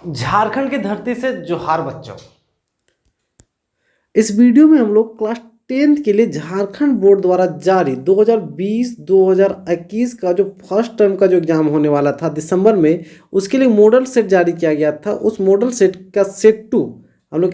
झारखंड की धरती से जोहार बच्चों। इस वीडियो में हम लोग क्लास 10th के लिए झारखंड बोर्ड द्वारा जारी 2020-2021 का जो फर्स्ट टर्म का जो एग्जाम होने वाला था दिसंबर में, उसके लिए मॉडल सेट जारी किया गया था। उस मॉडल सेट का सेट 2 हम लोग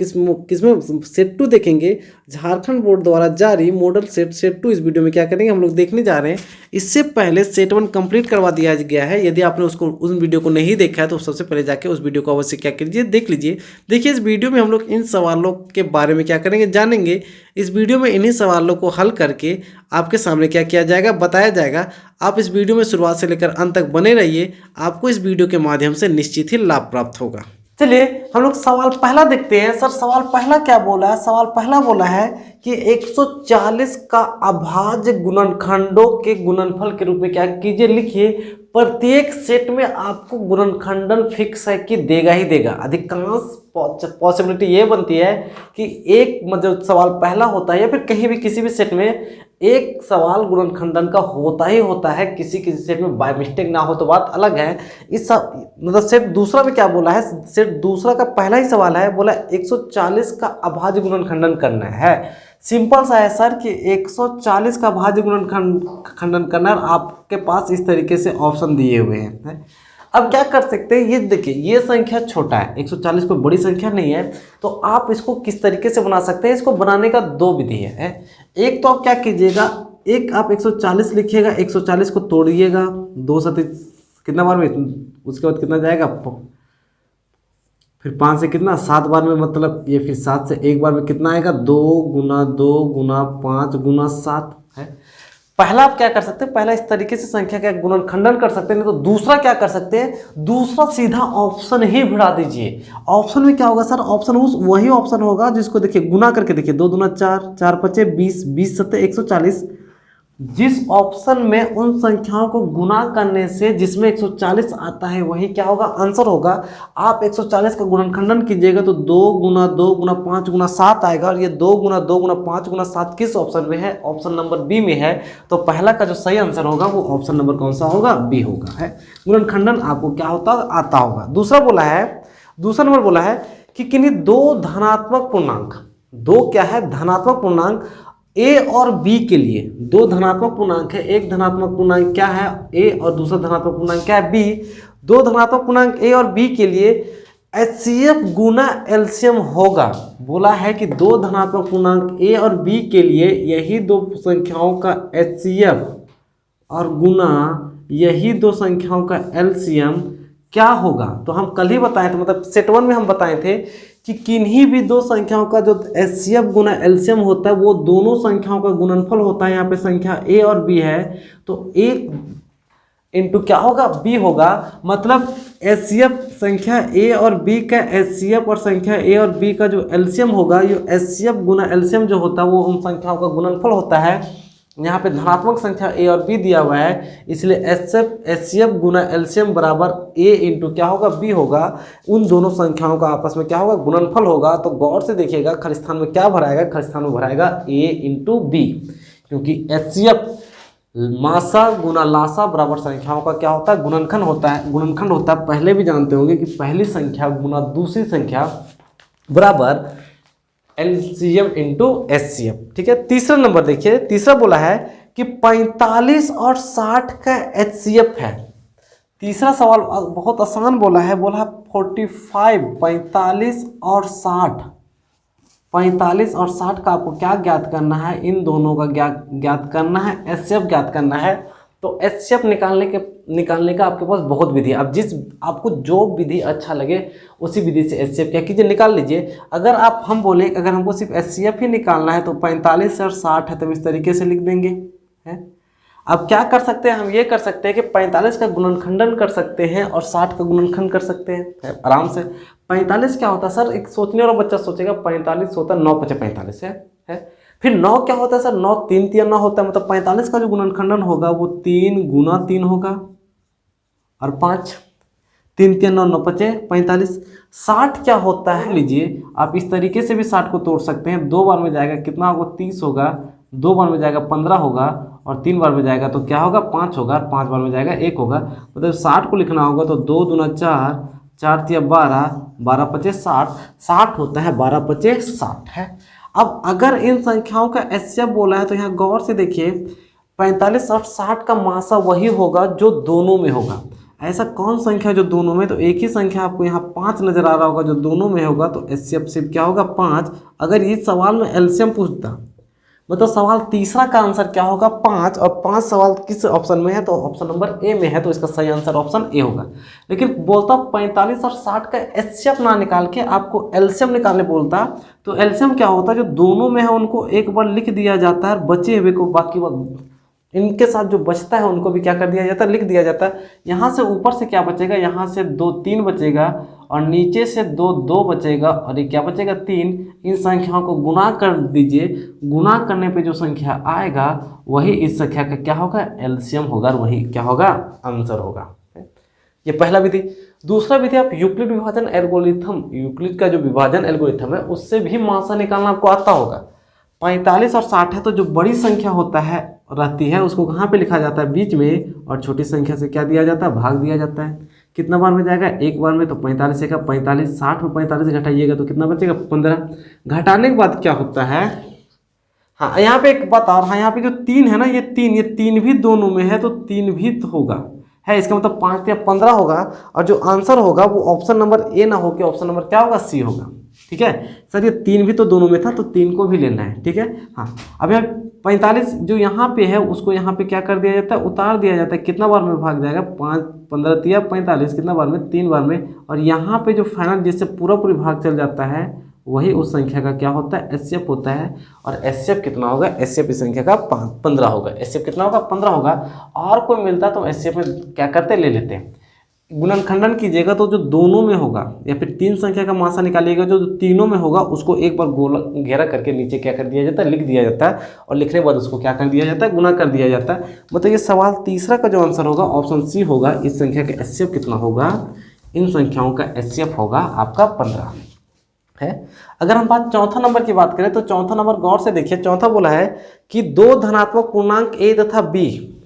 किसमें सेट 2 देखेंगे। झारखंड बोर्ड द्वारा जारी मॉडल सेट 2 इस वीडियो में क्या करेंगे, हम लोग देखने जा रहे हैं। इससे पहले सेट 1 कंप्लीट करवा दिया गया है। यदि आपने उस वीडियो को नहीं देखा है तो सबसे पहले जाके उस वीडियो को अवश्य क्या कीजिए, देख लीजिए। देखिए, इस वीडियो में हम लोग इन सवालों के बारे में क्या करेंगे, जानेंगे। इस वीडियो में इन्हीं सवालों को हल करके आपके सामने क्या किया जाएगा, बताया जाएगा। आप इस वीडियो में शुरुआत से लेकर अंत तक बने रहिए, आपको इस वीडियो के माध्यम से निश्चित ही लाभ प्राप्त होगा। चलिए हम लोग सवाल पहला देखते हैं। सर सवाल पहला क्या बोला है? सवाल पहला बोला है कि 140 का अभाज्य गुणनखंडों के गुणनफल के रूप में क्या कीजिए, लिखिए। प्रत्येक सेट में आपको गुणनखंडन फिक्स है कि देगा ही देगा। अधिकांश पॉसिबिलिटी ये बनती है कि एक मतलब सवाल पहला होता है या फिर कहीं भी किसी भी सेट में एक सवाल गुणनखंडन का होता ही होता है। किसी किसी सेट में बाय मिस्टेक ना हो तो बात अलग है। इस मतलब सेट दूसरा में क्या बोला है, सेट दूसरा का पहला ही सवाल है, बोला 140 का अभाज्य गुणनखंडन करना है। सिंपल सा है सर कि 140 का अभाज्य गुणनखंडन करना, आपके पास इस तरीके से ऑप्शन दिए हुए हैं। अब क्या कर सकते हैं, ये देखिए, ये संख्या छोटा है, 140 कोई बड़ी संख्या नहीं है, तो आप इसको किस तरीके से बना सकते हैं। इसको बनाने का दो विधि है। एक तो आप क्या कीजिएगा, एक आप 140 लिखिएगा, 140 को तोड़िएगा, 2 से कितना बार में, उसके बाद कितना जाएगा, फिर 5 से कितना, 7 बार में, मतलब ये फिर 7 से एक बार में कितना आएगा, 2 गुना 2 गुना 5 गुना 7 है। पहला आप क्या कर सकते हैं, पहला इस तरीके से संख्या का गुणनखंडन कर सकते हैं। नहीं तो दूसरा क्या कर सकते हैं, दूसरा सीधा ऑप्शन ही भिड़ा दीजिए। ऑप्शन में क्या होगा सर, ऑप्शन वही ऑप्शन होगा जिसको देखिए गुना करके देखिए, 2 दूना 4, 4 पचे 20, 20 सत्ते 140। जिस ऑप्शन में उन संख्याओं को गुना करने से जिसमें 140 आता है वही क्या होगा, आंसर होगा। आप 140 का गुणनखंडन कीजिएगा तो 2 गुना 2 गुना 5 गुना 7 आएगा। और ये 2 गुना 2 गुना 5 गुना 7 किस ऑप्शन में है, ऑप्शन नंबर बी में है। तो पहला का जो सही आंसर होगा वो ऑप्शन नंबर कौन सा होगा, बी होगा। है गुणनखंडन आपको क्या होता आता होगा। दूसरा नंबर बोला है कि किन्हीं दो धनात्मक पूर्णांक, दो क्या है, धनात्मक पूर्णांक ए और बी के लिए, दो धनात्मक पूर्णांक है। एक धनात्मक पूर्णांक क्या है, ए, और दूसरा धनात्मक पूर्णांक क्या है, बी। दो धनात्मक पूर्णांक ए और बी के लिए HCF गुना एलसीएम होगा। बोला है कि दो धनात्मक पूर्णांक ए और बी के लिए यही दो संख्याओं का HCF और गुना यही दो संख्याओं का एलसीएम क्या होगा। तो हम कल ही बताए थे, मतलब सेट 1 में हम बताए थे कि किन्हीं भी दो संख्याओं का जो HCF गुना एलसीएम होता है वो दोनों संख्याओं का गुणनफल होता है। यहाँ पे संख्या ए और बी है तो एक इंटू क्या होगा, बी होगा। मतलब HCF संख्या ए और बी का HCF और संख्या ए और बी का जो एलसीएम होगा, ये HCF गुना एलसीएम जो होता है वो उन संख्याओं का गुणनफल होता है। यहाँ पे धनात्मक संख्या ए और बी दिया हुआ है, इसलिए HCF गुना एलसीएम बराबर ए इंटू क्या होगा, बी होगा। उन दोनों संख्याओं का आपस में क्या होगा, गुणनफल होगा। तो गौर से देखिएगा, खलिस्थान में क्या भराएगा, खलिस्थान में भराएगा ए इंटू बी, क्योंकि HCF मासा गुना लासा बराबर संख्याओं का क्या होता है, गुणनखंड होता है। पहले भी जानते होंगे कि पहली संख्या गुना दूसरी संख्या बराबर LCM इंटू HCF। ठीक है। तीसरा नंबर देखिए, तीसरा बोला है कि 45 और 60 का HCF है। तीसरा सवाल बहुत आसान बोला है 45, 45 और 60, 45 और 60 का आपको क्या ज्ञात करना है, इन दोनों का ज्ञात करना है, HCF ज्ञात करना है। तो HCF निकालने का आपके पास बहुत विधि है। अब आपको जो विधि अच्छा लगे उसी विधि से HCF क्या कीजिए, निकाल लीजिए। अगर हमको सिर्फ HCF ही निकालना है तो 45 और 60 है, तो इस तरीके से लिख देंगे। है अब क्या कर सकते हैं, हम ये कर सकते हैं कि 45 का गुणनखंडन कर सकते हैं और 60 का गुणनखंड कर सकते हैं आराम से। 45 क्या होता है सर, एक सोचने वाला बच्चा सोचेगा 45 होता है 9 × 5 = 45 है। फिर 9 क्या होता है सर, 9 3 × 9 होता है, मतलब 45 का जो गुणनखंडन होगा वो 3 गुना 3 होगा और 5, 3 × 9 = 9 × 5 = 45। 60 क्या होता है, लीजिए आप इस तरीके से भी 60 को तोड़ सकते हैं। 2 बार में जाएगा कितना होगा, 30 होगा, 2 बार में जाएगा 15 होगा, और 3 बार में जाएगा तो क्या होगा, 5 होगा, और 5 बार में जाएगा 1 होगा। मतलब 60 को लिखना होगा तो 2 दूना 4, 4 तिया 12, 12 पचे 60, 60 होता है, 12 पचे 60 है। अब अगर इन संख्याओं का एचसीएफ बोला है तो यहाँ गौर से देखिए 45 और 60 का मासा वही होगा जो दोनों में होगा। ऐसा कौन संख्या जो दोनों में, तो एक ही संख्या आपको यहाँ 5 नजर आ रहा होगा जो दोनों में होगा, तो एचसीएफ सिर्फ क्या होगा 5। अगर इस सवाल में एलसीएम पूछता, मतलब सवाल तीसरा का आंसर क्या होगा 5, और 5 सवाल किस ऑप्शन में है, तो ऑप्शन नंबर ए में है, तो इसका सही आंसर ऑप्शन ए होगा। लेकिन बोलता 45 और 60 का एचसीएफ ना निकाल के आपको एलसीएम निकालने बोलता, तो एलसीएम क्या होता है, जो दोनों में है उनको एक बार लिख दिया जाता है, बचे हुए को बाकी इनके साथ जो बचता है उनको भी क्या कर दिया जाता है, लिख दिया जाता है। यहाँ से ऊपर से क्या बचेगा, यहाँ से 2 3 बचेगा, और नीचे से 2 2 बचेगा, और ये क्या बचेगा 3। इन संख्याओं को गुना कर दीजिए, गुना करने पे जो संख्या आएगा वही इस संख्या का क्या होगा, एलसीएम होगा, और वही क्या होगा, आंसर होगा। ये पहला विधि। दूसरा विधि आप यूक्लिड विभाजन एल्गोरिथम, यूक्लिड का जो विभाजन एल्गोरिथम है उससे भी मासा निकालना आपको आता होगा। 45 और 60 है, तो जो बड़ी संख्या होता है रहती है उसको कहाँ पे लिखा जाता है, बीच में, और छोटी संख्या से क्या दिया जाता है, भाग दिया जाता है। कितना बार में जाएगा, एक बार में, तो 45 का 45, 60 में 45 से घटाइएगा तो कितना बचेगा 15। घटाने के बाद क्या होता है, हाँ यहाँ पे एक बात और, हाँ यहाँ पे जो 3 है ना, ये 3 भी दोनों में है, तो 3 भी तो होगा है, इसका मतलब 5 या 15 होगा, और जो आंसर होगा वो ऑप्शन नंबर ए ना होकर ऑप्शन नंबर क्या होगा, सी होगा। ठीक है सर, ये 3 भी तो दोनों में था, तो 3 को भी लेना है। ठीक है, हाँ अब यहाँ 45 जो यहाँ पे है उसको यहाँ पे क्या कर दिया जाता है, उतार दिया जाता है। कितना बार में भाग जाएगा, 5 15 तिया 45, कितना बार में, 3 बार में, और यहाँ पे जो फाइनल जिससे पूरा भाग चल जाता है वही उस संख्या का क्या होता है, एचसीएफ होता है। और एचसीएफ कितना होगा, एचसीएफ इस संख्या का 15 होगा। एचसीएफ कितना होगा, 15 होगा। और कोई मिलता तो एचसीएफ में क्या करते, ले लेते हैं। गुणनखंडन कीजिएगा तो जो दोनों में होगा, या फिर 3 संख्या का मासा निकालिएगा जो तीनों में होगा, उसको एक बार गोला घेरा करके नीचे क्या कर दिया जाता है, लिख दिया जाता है, और लिखने के बाद उसको क्या कर दिया जाता है, गुना कर दिया जाता है। मतलब ये सवाल तीसरा का जो आंसर होगा ऑप्शन सी होगा। इस संख्या का एचसीएफ कितना होगा, इन संख्याओं का एचसीएफ होगा आपका 15 है। अगर हम बात चौथा नंबर की बात करें तो चौथा नंबर गौर से देखिए, चौथा बोला है कि 2 धनात्मक पूर्णांक ए तथा बी,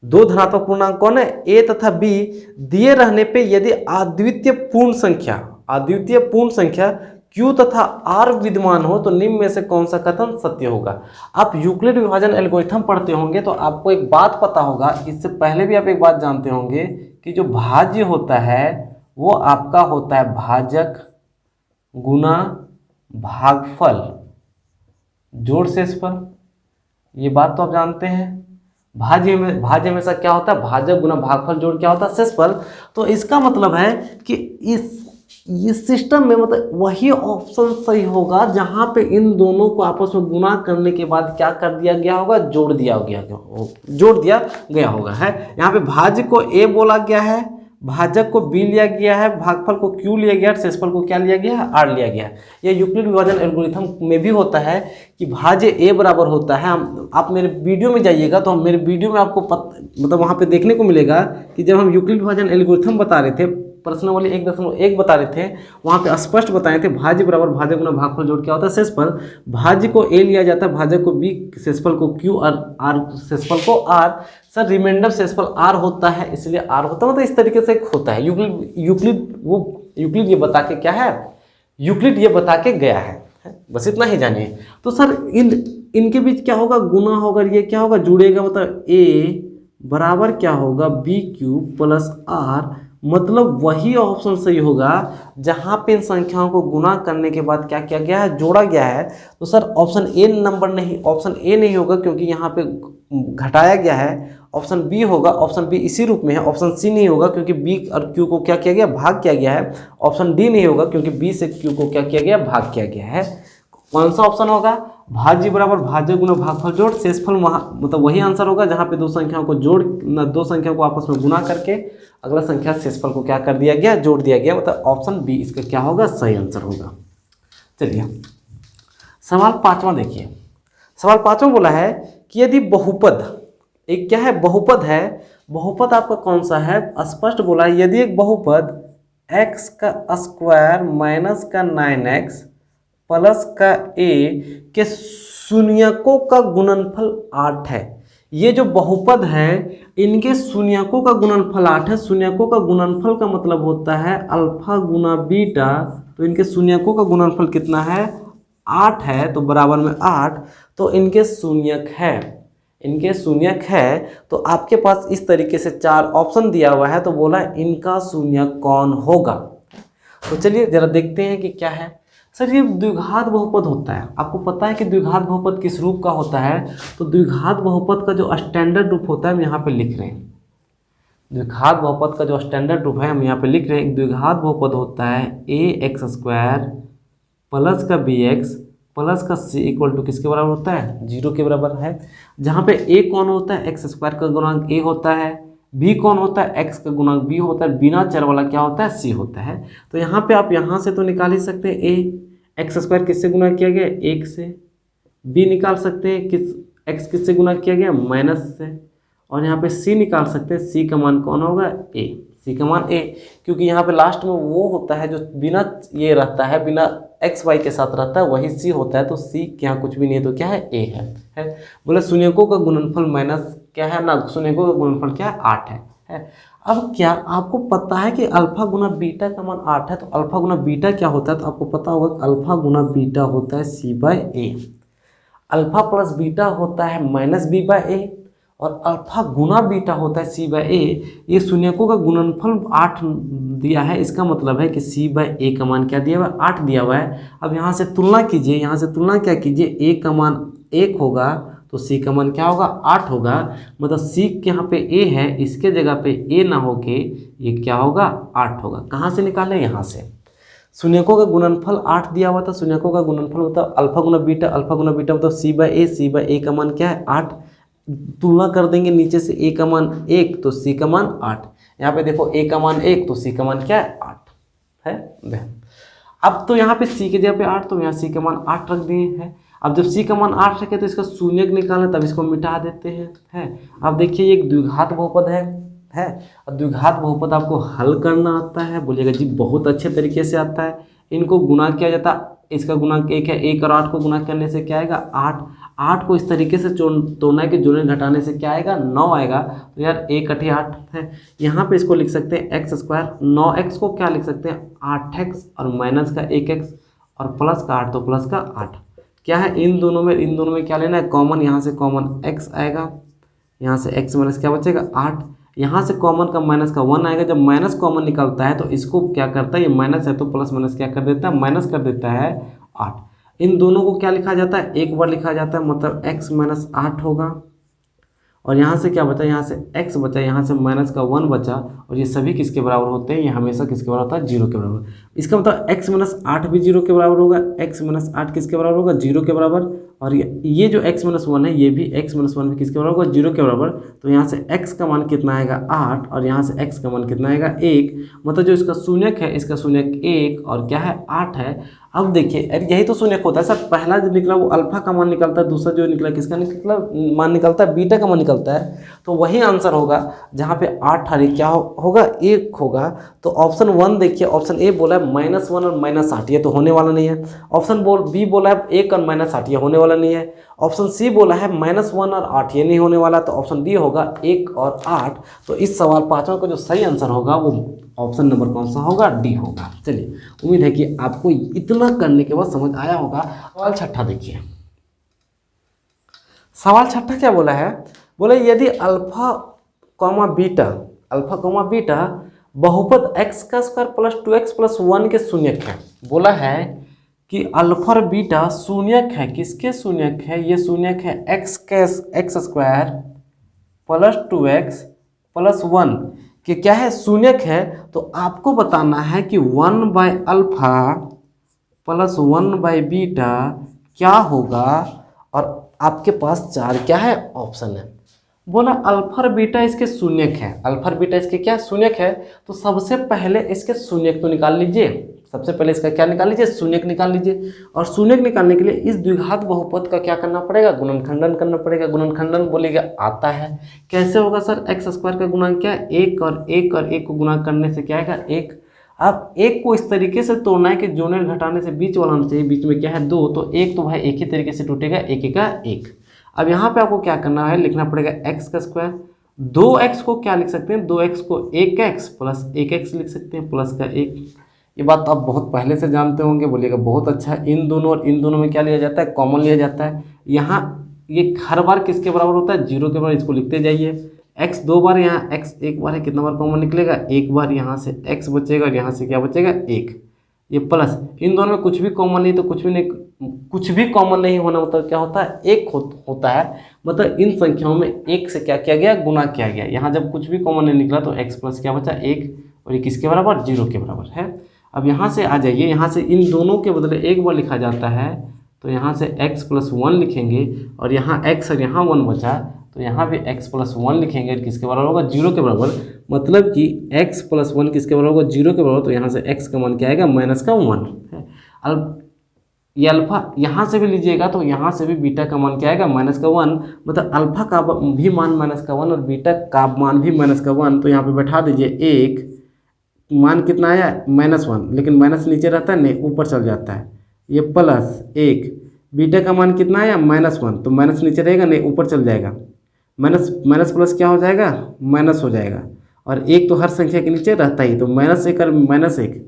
2 धनात्मक पूर्णांक कौन है, ए तथा बी, दिए रहने पे यदि अद्वितीय पूर्ण संख्या Q तथा R विद्यमान हो तो निम्न में से कौन सा कथन सत्य होगा। आप यूक्लिड विभाजन एल्गोरिथम पढ़ते होंगे तो आपको एक बात पता होगा, इससे पहले भी आप एक बात जानते होंगे कि जो भाज्य होता है वो आपका होता है भाजक गुना भागफल जोड़ शेषफल। ये बात तो आप जानते हैं। भाज्य हमेशा क्या होता है, भाजक गुना भागफल जोड़ क्या होता है, शेषफल। तो इसका मतलब है कि इस सिस्टम में मतलब वही ऑप्शन सही होगा जहां पे इन दोनों को आपस में गुना करने के बाद क्या कर दिया गया होगा, जोड़ दिया गया होगा है। यहाँ पे भाज्य को ए बोला गया है, भाजक को बी लिया गया है, भागफल को क्यू लिया गया है, शेषफल को क्या लिया गया है, आर लिया गया है। ये यूक्लिड विभाजन एल्गोरिथम में भी होता है कि भाज्य ए बराबर होता है। आप मेरे वीडियो में जाइएगा तो मेरे वीडियो में आपको मतलब वहाँ पे देखने को मिलेगा कि जब हम यूक्लिड विभाजन एल्गोरिथम बता रहे थे, प्रश्नावली 1.1 बता रहे थे, वहाँ पे स्पष्ट बताए थे भाज्य बराबर भाजक गुना भागफल जोड़ क्या होता है, शेषफल। भाज्य को ए लिया जाता है, भाजक को बी, शेषफल को क्यू, और आर शेषफल को आर। सर रिमाइंडर शेषफल आर होता है, इसलिए आर होता है, मतलब इस तरीके से होता है। यूक्लिड ये बता के क्या है, यूक्लिड ये बता के गया है, बस इतना ही जानिए। तो सर इनके बीच क्या होगा, गुना होगा, ये क्या होगा, जुड़ेगा, मतलब ए बराबर क्या होगा, बी क्यू प्लस आर, मतलब वही ऑप्शन सही होगा जहां पे इन संख्याओं को गुना करने के बाद क्या किया गया है, जोड़ा गया है। तो सर ऑप्शन ए नहीं होगा क्योंकि यहाँ पे घटाया गया है। ऑप्शन बी होगा, ऑप्शन बी इसी रूप में है। ऑप्शन सी नहीं होगा क्योंकि बी और क्यू को क्या किया गया, भाग किया गया है। ऑप्शन डी नहीं होगा क्योंकि बी से क्यू को क्या किया गया, भाग किया गया है। कौन सा ऑप्शन होगा, भाज्य बराबर भाजक गुना भागफल जोड़ शेषफल, मतलब वही आंसर होगा जहां पे 2 संख्याओं को दो संख्याओं को आपस में गुना करके अगला संख्या शेषफल को क्या कर दिया गया, जोड़ दिया गया, मतलब ऑप्शन बी इसका क्या होगा, सही आंसर होगा। चलिए सवाल 5वां देखिए। सवाल 5वां बोला है कि यदि बहुपद, एक क्या है, बहुपद है। बहुपद आपका कौन सा है, स्पष्ट बोला है, यदि एक बहुपद x का स्क्वायर माइनस का 9x प्लस का a के शून्यकों का गुणनफल 8 है। ये जो बहुपद है इनके शून्यकों का गुणनफल 8 है। शून्यकों का गुणनफल का मतलब होता है अल्फा गुना बीटा, तो इनके शून्यकों का गुणनफल कितना है 8 है, तो बराबर में 8, तो इनके शून्यक है। तो आपके पास इस तरीके से 4 ऑप्शन दिया हुआ है, तो बोला इनका शून्यक कौन होगा। तो चलिए जरा देखते हैं कि क्या है। सर ये द्विघात बहुपद होता है, आपको पता है कि द्विघात बहुपद किस रूप का होता है, तो द्विघात बहुपद का जो स्टैंडर्ड रूप होता है हम यहाँ पे लिख रहे हैं। द्विघात बहुपद का जो स्टैंडर्ड रूप है हम यहाँ पे लिख रहे हैं। द्विघात बहुपद होता है ax² प्लस का bx प्लस का c इक्वल टू किसके बराबर होता है 0 के बराबर है। जहाँ पे a कौन होता है x² का गुणांक a होता है, b कौन होता है x का गुणांक b होता है, बिना चर वाला क्या होता है c होता है। तो यहाँ पे आप यहाँ से तो निकाल ही सकते हैं a x² किससे गुणा किया गया 1 से, b निकाल सकते हैं x किससे गुणा किया गया माइनस से, और यहाँ पे c निकाल सकते हैं, c का मान कौन होगा a, c का मान a, क्योंकि यहाँ पे लास्ट में वो होता है जो बिना ये रहता है, बिना एक्स वाई के साथ रहता है वही c होता है, तो c के यहाँ कुछ भी नहीं है तो क्या है a है। बोले शून्यकों का गुणनफल माइनस क्या है ना, शून्यकों का गुणनफल क्या है 8 है। अब क्या आपको पता है कि अल्फा गुना बीटा का मान 8 है, तो अल्फा गुना बीटा क्या होता है, तो आपको पता होगा अल्फा गुना बीटा होता है c/a, अल्फा प्लस बीटा होता है माइनस b/a, और अल्फा गुना बीटा होता है c/a। ये शून्यकों का गुणनफल 8 दिया है, इसका मतलब है कि c/a का मान क्या दिया हुआ है 8 दिया हुआ है। अब यहाँ से तुलना कीजिए, यहाँ से तुलना क्या कीजिए, a का मान 1 होगा तो c का मान क्या होगा 8 होगा, मतलब c के यहाँ पे a है, इसके जगह पे a ना होके ये क्या होगा 8 होगा। कहाँ से निकालें, यहाँ से। शून्यकों का गुणनफल 8 दिया हुआ था, शून्यकों का गुणनफल मतलब अल्फा गुना बीटा मतलब c/a का मान क्या है 8, तुलना कर देंगे नीचे से a का मान 1 तो c का मान 8, यहाँ पे देखो a का मान 1 तो c का मान क्या है 8 है। अब तो यहाँ पे c के जगह पे 8, तो यहाँ c का मान 8 रख दिए हैं। अब जब c का मान 8 रखे तो इसका शून्यक निकालें, तब इसको मिटा देते हैं। अब देखिए ये एक द्विघात बहुपद है। और द्विघात बहुपद आपको हल करना आता है, बोलिएगा जी बहुत अच्छे तरीके से आता है। इनको गुणा किया जाता है, इसका गुणांक 1 है, 1 और 8 को गुणा करने से क्या आएगा 8 को इस तरीके से तोड़ना है कि जोड़ने घटाने से क्या आएगा 9 आएगा। तो यार 1 × 8 है, यहाँ पे इसको लिख सकते हैं x², 9x को क्या लिख सकते हैं 8x, और माइनस का 1x और प्लस का 8 तो प्लस का 8। क्या है इन दोनों में क्या लेना है कॉमन, यहाँ से कॉमन x आएगा, यहाँ से x माइनस क्या बचेगा 8, यहाँ से कॉमन का माइनस का 1 आएगा। जब माइनस कॉमन निकलता है तो इसको क्या करता है, ये माइनस है तो प्लस माइनस क्या कर देता है माइनस कर देता है 8। इन दोनों को क्या लिखा जाता है एक बार लिखा जाता है, मतलब x - 8 होगा। और यहाँ से क्या बचा, यहाँ से x बचा, यहाँ से माइनस का 1 बचा, और ये सभी किसके बराबर होते हैं, ये हमेशा किसके बराबर होता है 0 के बराबर। इसका मतलब x - 8 भी 0 के बराबर होगा, x - 8 किसके बराबर होगा 0 के बराबर, और ये जो x - 1 है ये भी x - 1 भी किसके बराबर होगा 0 के बराबर। तो यहाँ से x का मान कितना आएगा 8, और यहाँ से x का मान कितना आएगा 1, मतलब जो इसका शून्यक है इसका शून्यक 1 और क्या है 8 है। अब देखिए अरे यही तो शून्यक होता है सर, पहला जो निकला वो अल्फा का मान निकलता है, दूसरा जो निकला किसका निकला मान निकलता है बीटा का मान निकलता है, तो वही आंसर होगा जहाँ पे 8 हरी क्या होगा 1 होगा। तो ऑप्शन 1 देखिए, ऑप्शन ए बोला है -1 और -8 ये तो होने वाला नहीं है। ऑप्शन बी बोला है 1 और -8 ये होने वाला नहीं है। ऑप्शन सी बोला है -1 और 8 ये नहीं होने वाला, तो ऑप्शन डी होगा 1 और 8। तो इस सवाल 5वां का जो सही आंसर होगा वो ऑप्शन नंबर कौन सा होगा डी होगा। चलिए उम्मीद है कि आपको इतना करने के बाद समझ आया होगा। सवाल 6 देखिए, सवाल 6 क्या बोला है, बोले यदि अल्फा बीटा बहुपद x² + 2x + 1 के शून्यक है। बोला है कि अल्फा और बीटा शून्यक है, किसके शून्यक है, ये शून्यक है x² + 2x + 1 कि क्या है शून्यक है। तो आपको बताना है कि 1/अल्फा + 1/बीटा क्या होगा, और आपके पास 4 क्या है ऑप्शन है। बोला अल्फा और बीटा इसके शून्यक है, अल्फा और बीटा इसके क्या शून्यक है, तो सबसे पहले इसके शून्यक तो निकाल लीजिए, सबसे पहले इसका क्या निकाल लीजिए शून्यक निकाल लीजिए। और शून्यक निकालने के लिए इस द्विघात बहुपद का क्या करना पड़ेगा गुणनखंडन करना पड़ेगा। गुणनखंडन बोलेगा आता है, कैसे होगा सर x² का गुणांक क्या है 1 और 1 को गुणा करने से क्या आएगा 1। अब 1 को इस तरीके से तोड़ना है कि जोड़ने घटाने से बीच वाला आना चाहिए, बीच में क्या है 2, तो 1 तो भाई एक ही तरीके से टूटेगा 1 का 1। अब यहाँ पे आपको क्या करना है, लिखना पड़ेगा x का स्क्वायर। 2x को क्या लिख सकते हैं, 2x को 1x प्लस 1x लिख सकते हैं, प्लस का 1। ये बात तो आप बहुत पहले से जानते होंगे, बोलिएगा बहुत अच्छा है। इन दोनों और इन दोनों में क्या लिया जाता है, कॉमन लिया जाता है। यहाँ ये हर बार किसके बराबर होता है, 0 के बराबर। इसको लिखते जाइए। x 2 बार, यहाँ x 1 बार है, कितना बार कॉमन निकलेगा, 1 बार। यहाँ से x बचेगा और यहाँ से क्या बचेगा, 1। ये प्लस, इन दोनों में कुछ भी कॉमन नहीं, तो कुछ भी कॉमन नहीं होना मतलब क्या होता है, 1 होता है। मतलब इन संख्याओं में 1 से क्या किया गया, गुना किया गया। यहाँ जब कुछ भी कॉमन नहीं निकला तो x प्लस क्या बचा, 1, और ये किसके बराबर, 0 के बराबर है। अब यहाँ से आ जाइए, यहाँ से इन दोनों के बदले 1 बार लिखा जाता है, तो यहाँ से x प्लस 1 लिखेंगे, और यहाँ x और यहाँ 1 बचा, तो यहाँ भी x प्लस 1 लिखेंगे, किसके बराबर होगा, 0 के बराबर। मतलब कि x प्लस 1 किसके बराबर होगा, 0 के बराबर। तो यहाँ से x का मान क्या आएगा, माइनस का 1 है। अब ये अल्फा यहाँ से भी लीजिएगा तो यहाँ से भी बीटा का मान क्या आएगा, माइनस का 1। मतलब अल्फा का भी मान माइनस का 1 और बीटा का मान भी माइनस का 1। तो यहाँ पे बैठा दीजिए, 1 मान कितना आया, -1, लेकिन माइनस नीचे रहता है, नहीं ऊपर चल जाता है। ये प्लस 1, बीटा का मान कितना आया, -1, तो माइनस नीचे रहेगा, नहीं ऊपर चल जाएगा। माइनस प्लस क्या हो जाएगा, माइनस हो जाएगा। और 1 तो हर संख्या के नीचे रहता ही, तो -1 और -1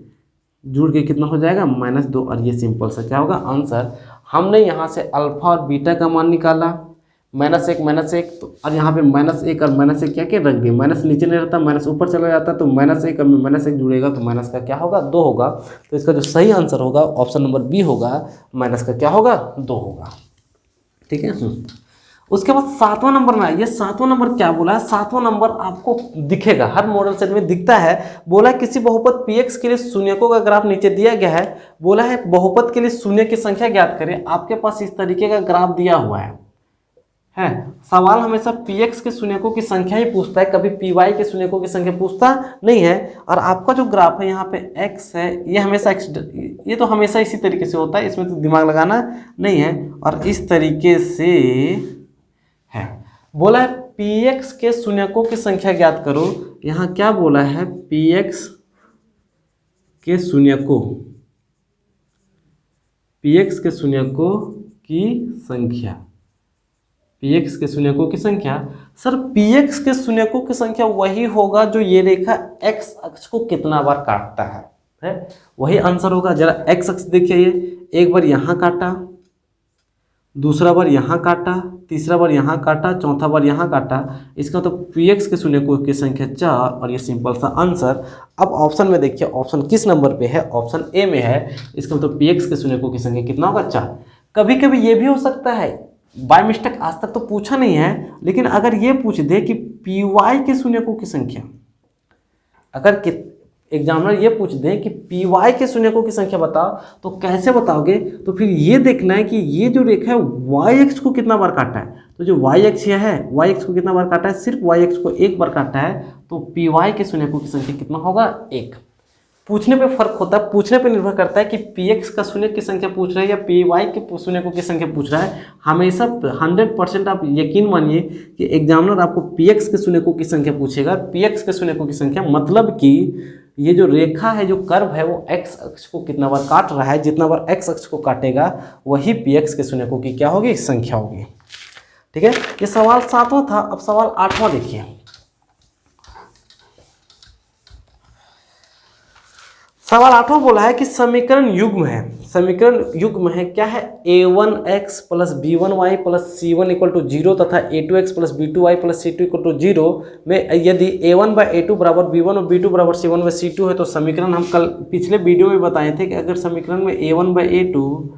जुड़ के कितना हो जाएगा, -2। और ये सिंपल सा क्या होगा, आंसर। हमने यहाँ से अल्फा और बीटा का मान निकाला, -1 तो, और यहाँ पे -1 और -1 क्या क्या रख दिए, माइनस नीचे नहीं रहता, माइनस ऊपर चला जाता, तो -1 और -1 जुड़ेगा तो माइनस का क्या होगा, 2 होगा। तो इसका जो सही आंसर होगा ऑप्शन नंबर बी होगा, माइनस का क्या होगा, 2 होगा। ठीक है। उसके बाद 7वां नंबर में आइए। 7वां नंबर क्या बोला है, 7वां नंबर आपको दिखेगा, हर मॉडल सेट में दिखता है। बोला है किसी बहुपद px के लिए शून्यकों का ग्राफ नीचे दिया गया है। बोला है बहुपद के लिए शून्य की संख्या ज्ञात करें। आपके पास इस तरीके का ग्राफ दिया हुआ है। सवाल हमेशा px के शून्यकों की संख्या ही पूछता है, कभी py के शून्यकों की संख्या पूछता नहीं है। और आपका जो ग्राफ है यहाँ पे x है, ये हमेशा x, ये तो हमेशा इसी तरीके से होता है, इसमें तो दिमाग लगाना नहीं है। और इस तरीके से है। बोला है px के शून्यकों की संख्या ज्ञात करो। यहाँ क्या बोला है, px के शून्यकों की संख्या, px के शून्यकों की संख्या। सर px के शून्यकों की संख्या वही होगा जो ये रेखा x अक्ष को कितना बार काटता है, वही आंसर होगा। जरा x अक्ष देखिए, ये एक बार यहाँ काटा, दूसरा बार यहाँ काटा, तीसरा बार यहाँ काटा, चौथा बार यहाँ काटा। इसका तो px के शून्यकों की संख्या 4, और ये सिंपल सा आंसर। अब ऑप्शन में देखिए, ऑप्शन किस नंबर पे है, ऑप्शन ए में है। इसका मतलब px के शून्यकों की संख्या कितना होगा, 4। कभी कभी ये भी हो सकता है, बाय मिस्टेक आज तक तो पूछा नहीं है, लेकिन अगर ये पूछ दे कि py के शून्यकों की संख्या, अगर एग्जामिनर ये पूछ दे कि py के शून्यकों की संख्या बताओ, तो कैसे बताओगे, तो फिर ये देखना है कि ये जो रेखा है y अक्ष को कितना बार काटा है। तो जो y अक्ष है, y अक्ष को कितना बार काटा है, सिर्फ y अक्ष को 1 बार काटा है, तो py के शून्यकों की संख्या कितना होगा, 1। पूछने पे फर्क होता है, पूछने पे निर्भर करता है कि px का शून्य की संख्या पूछ रहा है या py के शून्यकों की संख्या पूछ रहा है। हमेशा 100% आप यकीन मानिए कि एग्जामिनर आपको px के शून्यकों की संख्या पूछेगा। px के शून्यकों की संख्या मतलब कि ये जो रेखा है, जो कर्व है, वो x अक्ष को कितना बार काट रहा है, जितना बार x अक्ष को काटेगा वही px के शून्यकों की क्या होगी, संख्या होगी। ठीक है, ये सवाल 7वां था। अब सवाल 8वां देखिए। सवाल 8वां बोला है कि समीकरण युग्म है। समीकरण युग्म है क्या है, a1x plus b1y plus c1 equal to 0 तथा a2x plus b2y plus c2 equal to 0 में यदि a1 बाई a2 बराबर b1 और b2 बराबर c1 बाई c2 है, तो समीकरण हम कल पिछले वीडियो में बताए थे कि अगर समीकरण में a1 बाई a2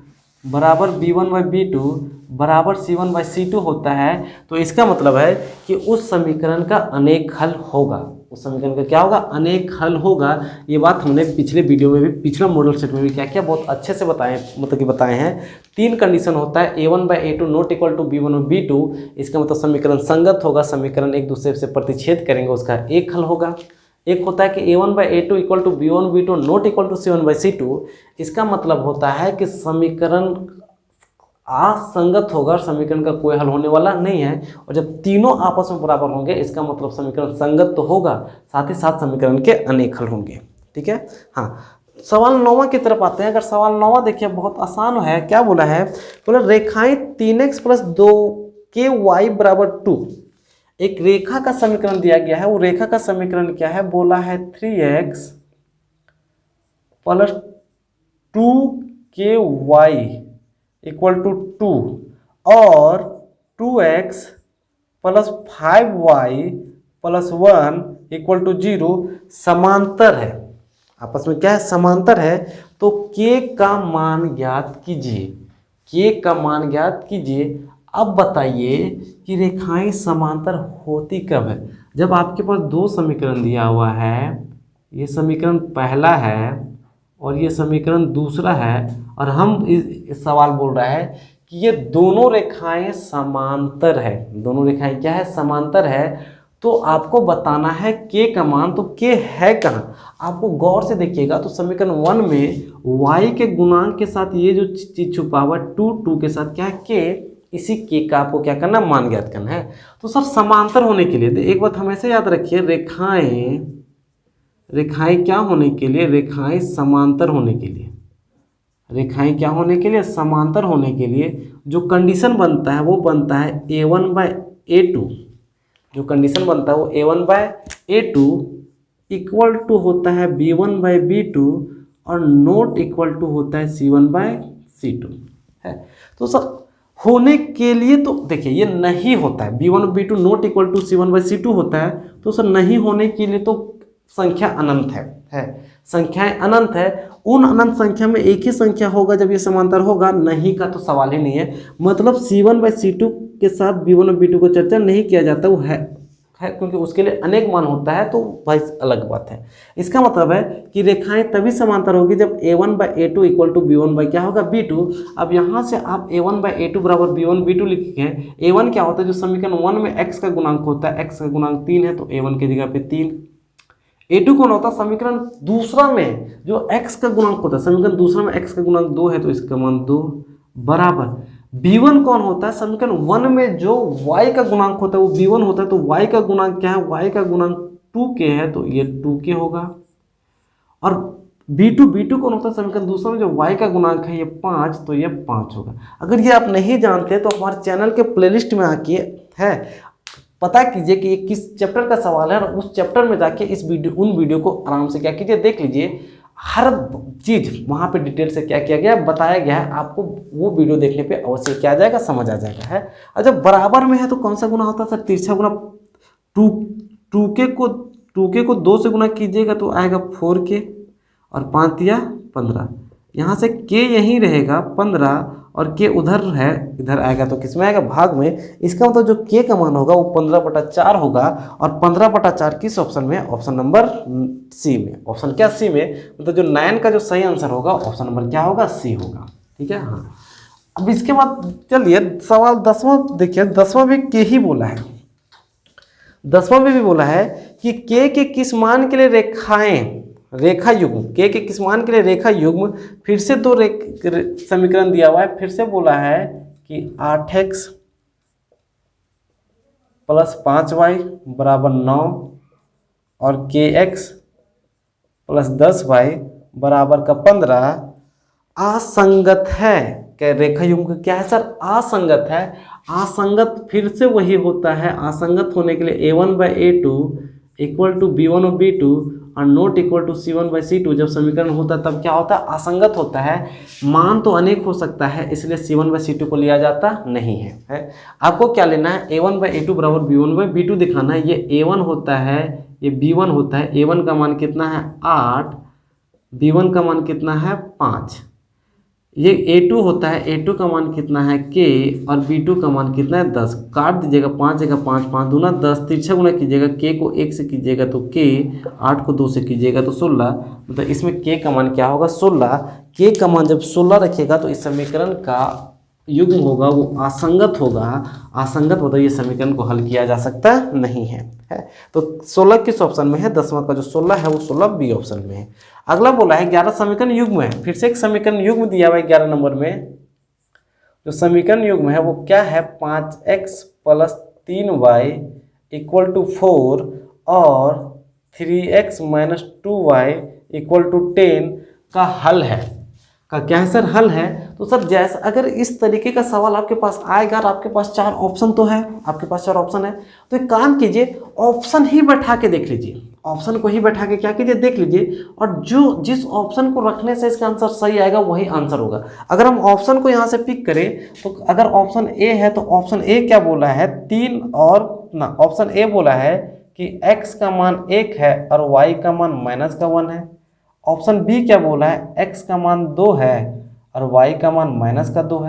बराबर b1 बाई b2 बराबर c1 बाई c2 होता है, तो इसका मतलब है कि उस समीकरण का अनेक हल होगा। उस समीकरण का क्या होगा, अनेक हल होगा। ये बात हमने पिछले वीडियो में भी, पिछला मॉडल सेट में भी क्या किया, बहुत अच्छे से बताए, मतलब कि बताए हैं। 3 कंडीशन होता है, a1 by a2 not equal to b1 और b2। इसका मतलब समीकरण संगत होगा, समीकरण एक दूसरे से प्रतिच्छेद करेंगे, उसका एक हल होगा। एक होता है कि a1 by a2 equal to b1 b2 not equal to c1 by c2। इसका मतलब होता है कि समीकरण असंगत होगा और समीकरण का कोई हल होने वाला नहीं है। और जब तीनों आपस में बराबर होंगे, इसका मतलब समीकरण संगत तो होगा, साथ ही साथ समीकरण के अनेक हल होंगे। ठीक है। हाँ, सवाल 9वां की तरफ आते हैं। अगर सवाल 9वां देखिए, बहुत आसान है। क्या बोला है, बोला रेखाएं 3x प्लस 2 के वाई बराबर 2 एक रेखा का समीकरण दिया गया है। वो रेखा का समीकरण क्या है, बोला है 3x plus 2ky equal to 2 और 2x plus 5y plus 1 equal to 0 समांतर है। आपस में क्या है, समांतर है। तो k का मान ज्ञात कीजिए, k का मान ज्ञात कीजिए। अब बताइए कि रेखाएं समांतर होती कब है, जब आपके पास दो समीकरण दिया हुआ है, ये समीकरण पहला है और ये समीकरण दूसरा है, और हम इस सवाल बोल रहा है कि ये दोनों रेखाएं समांतर है। दोनों रेखाएं क्या है, समांतर है। तो आपको बताना है k का मान, तो k है कहाँ, आपको गौर से देखिएगा। तो समीकरण 1 में y के गुणांक के साथ ये जो चीज छुपा हुआ 2 के साथ क्या है, k, इसी k का आपको क्या करना, मान ज्ञात करना है। तो सर समांतर होने के लिए एक बात हमेशा याद रखिए, रेखाएं क्या होने के लिए, रेखाएं समांतर होने के लिए, रेखाएं क्या होने के लिए, समांतर होने के लिए जो कंडीशन बनता है वो बनता है a1/a2। जो कंडीशन बनता है वो a1/a2 इक्वल टू होता है b1/b2 और नोट इक्वल टू होता है c1/c2 है। तो सर होने के लिए तो देखिए ये नहीं होता है, b1/b2 note equal to c1/c2 होता है। तो सर नहीं होने के लिए तो संख्या अनंत है, संख्याएं अनंत है। उन अनंत संख्या में एक ही संख्या होगा जब ये समांतर होगा, नहीं का तो सवाल ही नहीं है। मतलब c1/c2 के साथ b1/b2 को चर्चा नहीं किया जाता, वो है क्योंकि उसके लिए अनेक मान होता है, तो भाई अलग बात है। इसका मतलब है कि रेखाएं तभी समांतर होगी जब a1/a2 इक्वल टू b1/ क्या होगा, b2। अब यहाँ से आप a1/a2 बराबर b1/b2 लिखे हैं। a1 क्या होता है, जो समीकरण 1 में x का गुणांक होता है, x का गुणांक 3 है, तो a1 की जगह पे 3। a2 कौन होता है, समीकरण दूसरा में जो x का गुणांक होता है, समीकरण दूसरा में x का गुणांक 2 है, तो इसका मान 2 बराबर। b1 कौन होता है, समीकरण 1 में जो y का गुणांक होता है वो b1 होता है, तो y का गुणांक क्या है, y का गुणांक 2k है, तो ये 2k होगा। और b2 कौन होता है, समीकरण दूसरा में जो y का गुणांक है ये 5, तो ये 5 होगा। अगर ये आप नहीं जानते तो हमारे चैनल के प्लेलिस्ट में आके है पता कीजिए कि ये किस चैप्टर का सवाल है, और उस चैप्टर में जाके इस उन वीडियो को आराम से क्या कीजिए, देख लीजिए। हर चीज़ वहाँ पे डिटेल से क्या किया गया है, बताया गया है। आपको वो वीडियो देखने पे अवश्य क्या आ जाएगा, समझ आ जाएगा है। और जब बराबर में है तो कौन सा गुना होता है सर, तिरछा गुना। 2k को 2 से गुना कीजिएगा तो आएगा 4k और 5 या 15। यहाँ से k यहीं रहेगा 15 और k उधर है, इधर आएगा तो किस में आएगा, भाग में। इसका मतलब जो k का मान होगा वो 15/4 होगा। और 15/4 किस ऑप्शन में, ऑप्शन नंबर सी में। ऑप्शन क्या, सी में। मतलब जो 9 का जो सही आंसर होगा ऑप्शन नंबर क्या होगा, सी होगा। ठीक है, हाँ। अब इसके बाद चलिए सवाल 10वां देखिए। 10वां भी k ही बोला है, 10वां में भी बोला है कि k के किस मान के लिए रेखा युग्म, k के किस मान के लिए रेखा युग्म। फिर से दो समीकरण दिया हुआ है, फिर से बोला है कि 8x प्लस 5y बराबर 9 और kx प्लस 10y बराबर का 15 असंगत है। क्या रेखा युग्म क्या है सर, असंगत है। असंगत फिर से वही होता है, असंगत होने के लिए a1/a2 इक्वल टू b1/b2 और नोट इक्वल टू c1/c2 जब समीकरण होता है तब क्या होता है, असंगत होता है। मान तो अनेक हो सकता है, इसलिए c1/c2 को लिया जाता नहीं है। आपको क्या लेना है, a1/a2 बराबर b1/b2 दिखाना है। ये a1 होता है, ये b1 होता है। a1 का मान कितना है 8, b1 का मान कितना है 5। ये a2 होता है, a2 का मान कितना है k और b2 का मान कितना है 10। काट दीजिएगा, 5 जगह 5, 5 दूना 10, तिरछा गुना कीजिएगा, k को 1 से कीजिएगा तो k, 8 को 2 से कीजिएगा तो 16। मतलब इसमें k का मान क्या होगा 16। k का मान जब 16 रखिएगा तो इस समीकरण का युग्म होगा वो असंगत होगा। असंगत मतलब ये समीकरण को हल किया जा सकता नहीं है। तो 16 किस ऑप्शन में है, 10वां का जो 16 है वो 16 बी ऑप्शन में है। अगला बोला है 11 समीकरण युग्म है। फिर से एक समीकरण युग्म दिया हुआ है 11 नंबर में। जो समीकरण युग्म है वो क्या है, 5x plus 3y equal to 4 और 3x minus 2y equal to 10 का हल है। का क्या है सर, हल है। तो सर जैसा अगर इस तरीके का सवाल आपके पास आएगा और आपके पास 4 ऑप्शन तो है, आपके पास 4 ऑप्शन है, तो एक काम कीजिए, ऑप्शन ही बैठा के देख लीजिए, ऑप्शन को ही बैठा के क्या कीजिए, देख लीजिए, और जो जिस ऑप्शन को रखने से इसका आंसर सही आएगा वही आंसर होगा। अगर हम ऑप्शन को यहाँ से पिक करें तो अगर ऑप्शन ए है तो ऑप्शन ए क्या बोला है, 3 और ना, ऑप्शन ए बोला है कि x का मान 1 है और y का मान -1 है। ऑप्शन बी क्या बोला है, x का मान 2 है और y का मान -2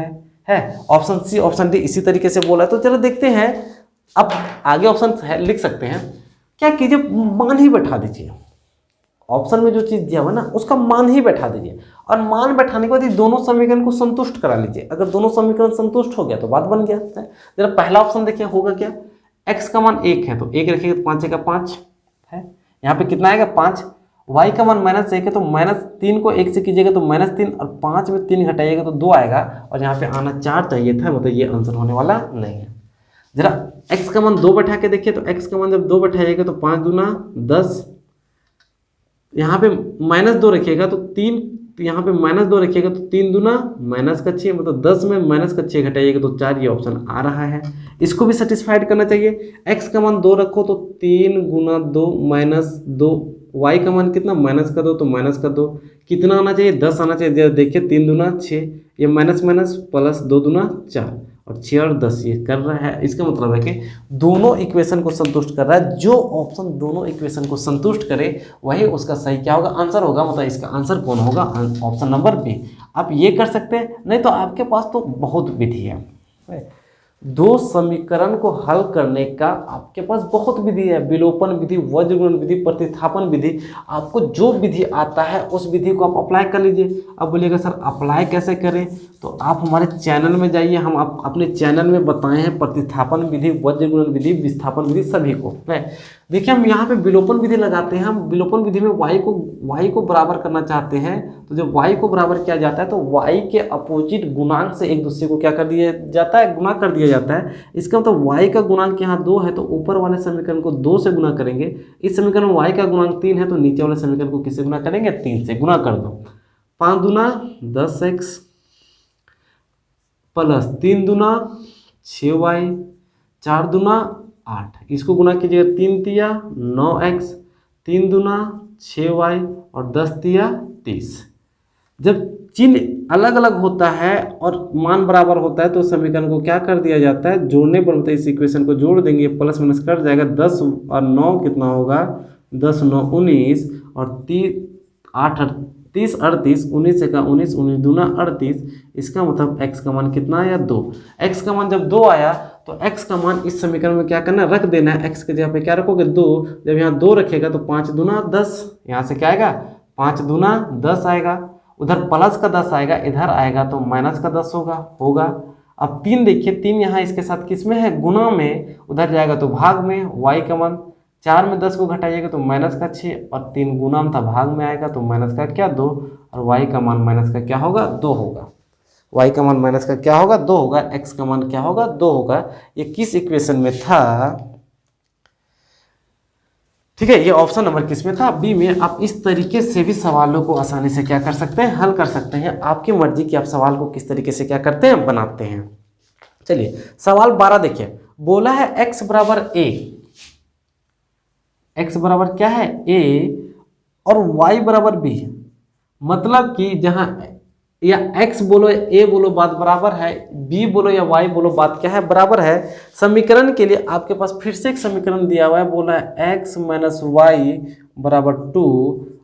है। ऑप्शन सी, ऑप्शन डी इसी तरीके से बोला है। तो चलो देखते हैं, अब आगे ऑप्शन है लिख सकते हैं, क्या कीजिए, मान ही बैठा दीजिए, ऑप्शन में जो चीज़ दिया हुआ ना उसका मान ही बैठा दीजिए, और मान बैठाने के बाद ये दोनों समीकरण को संतुष्ट करा लीजिए। अगर दोनों समीकरण संतुष्ट हो गया तो बात बन गया। जरा पहला ऑप्शन देखिए होगा क्या, x का मान 1 है तो 1 रखिएगा तो 5 का 5 है, यहाँ पे कितना आएगा 5, y का मान -1 है तो -3 को 1 से कीजिएगा तो -3 और 5 में 3 घटाइएगा तो 2 आएगा, और यहाँ पे आना 4 चाहिए था, मतलब ये आंसर होने वाला नहीं है। जरा x का मान 2 बैठा के देखिए, तो x का मान जब 2 बैठाइएगा तो 5 दूना 10, यहाँ पे -2 रखिएगा तो 3, यहाँ पे -2 रखिएगा तो 3 दूना -6, मतलब 10 में -6 घटाइएगा तो 4, ये ऑप्शन आ रहा है। इसको भी सेटिस्फाइड करना चाहिए। x का मान 2 रखो तो 3 गुना 2 -2, y का मान कितना -2 तो -2, कितना आना चाहिए 10 आना चाहिए। देखिए 3 दूना 6, ये माइनस प्लस 2 दूना 4 और 6 और 10 ये कर रहा है। इसका मतलब है कि दोनों इक्वेशन को संतुष्ट कर रहा है। जो ऑप्शन दोनों इक्वेशन को संतुष्ट करे वही उसका सही क्या होगा, आंसर होगा। मतलब इसका आंसर कौन होगा, ऑप्शन नंबर बी। आप ये कर सकते हैं, नहीं तो आपके पास तो बहुत विधि है। दो समीकरण को हल करने का आपके पास बहुत विधि है, विलोपन विधि, वज्रगुणन विधि, प्रतिस्थापन विधि। आपको जो विधि आता है उस विधि को आप अप्लाई कर लीजिए। अब बोलिएगा सर अप्लाई कैसे करें, तो आप हमारे चैनल में जाइए, हम अपने चैनल में बताए हैं प्रतिस्थापन विधि, वज्रगुणन विधि, विस्थापन विधि सभी को है। देखिए हम यहाँ पे विलोपन विधि लगाते हैं। हम विलोपन विधि में y को बराबर करना चाहते हैं, तो जब y को बराबर किया जाता है तो y के अपोजिट गुणांक से एक दूसरे को क्या कर दिया जाता है, गुणा कर दिया जाता है। इसका मतलब y का गुणांक यहाँ 2 है तो ऊपर वाले समीकरण को 2 से गुना करेंगे। इस समीकरण में y का गुणांक 3 है तो नीचे वाले समीकरण को किससे गुना करेंगे, 3 से गुना कर दो। 5 दूना 10x प्लस 3 दूना 6y, 4 दूना 8, इसको गुना कीजिएगा 3 तिया 9x, 3 दूना 6y और 10 तिया 30। जब चिन्ह अलग अलग होता है और मान बराबर होता है तो समीकरण को क्या कर दिया जाता है, जोड़ने पर, मतलब इस इक्वेशन को जोड़ देंगे, प्लस माइनस कट जाएगा। 10 और 9 कितना होगा, 10 9 19 और 8 30 38, 19 का 19, 19 दूना 38। इसका मतलब x का मान कितना आया, 2। x का मान जब 2 आया तो x का मान इस समीकरण में क्या करना है, रख देना है। x के जगह पे क्या रखोगे, 2। जब यहाँ 2 रखेगा तो 5 दूना 10, यहाँ से क्या आएगा 5 दूना 10 आएगा। उधर प्लस का 10 आएगा, इधर आएगा तो माइनस का 10 होगा। अब 3 देखिए, 3 यहाँ इसके साथ किस में है, गुणा में, उधर जाएगा तो भाग में। y का मान 4 में 10 को घटाइएगा तो माइनस का 6 और 3 गुना में था, भाग में आएगा तो माइनस का क्या 2 और y का मान माइनस का क्या होगा, 2 होगा। y का मान माइनस का क्या होगा, 2 होगा। x का मान क्या होगा, 2 होगा। ये किस इक्वेशन में था, ठीक है, ये ऑप्शन नंबर किस में था, बी में। आप इस तरीके से भी सवालों को आसानी से क्या कर सकते हैं, हल कर सकते हैं। आपकी मर्जी कि आप सवाल को किस तरीके से क्या करते हैं, बनाते हैं। चलिए सवाल 12 देखिए, बोला है x बराबर a, x बराबर क्या है a और y बराबर b। मतलब कि जहां या x बोलो a बोलो बात बराबर है, b बोलो या y बोलो बात क्या है, बराबर है। समीकरण के लिए आपके पास फिर से एक समीकरण दिया हुआ है, बोला है x माइनस वाई बराबर 2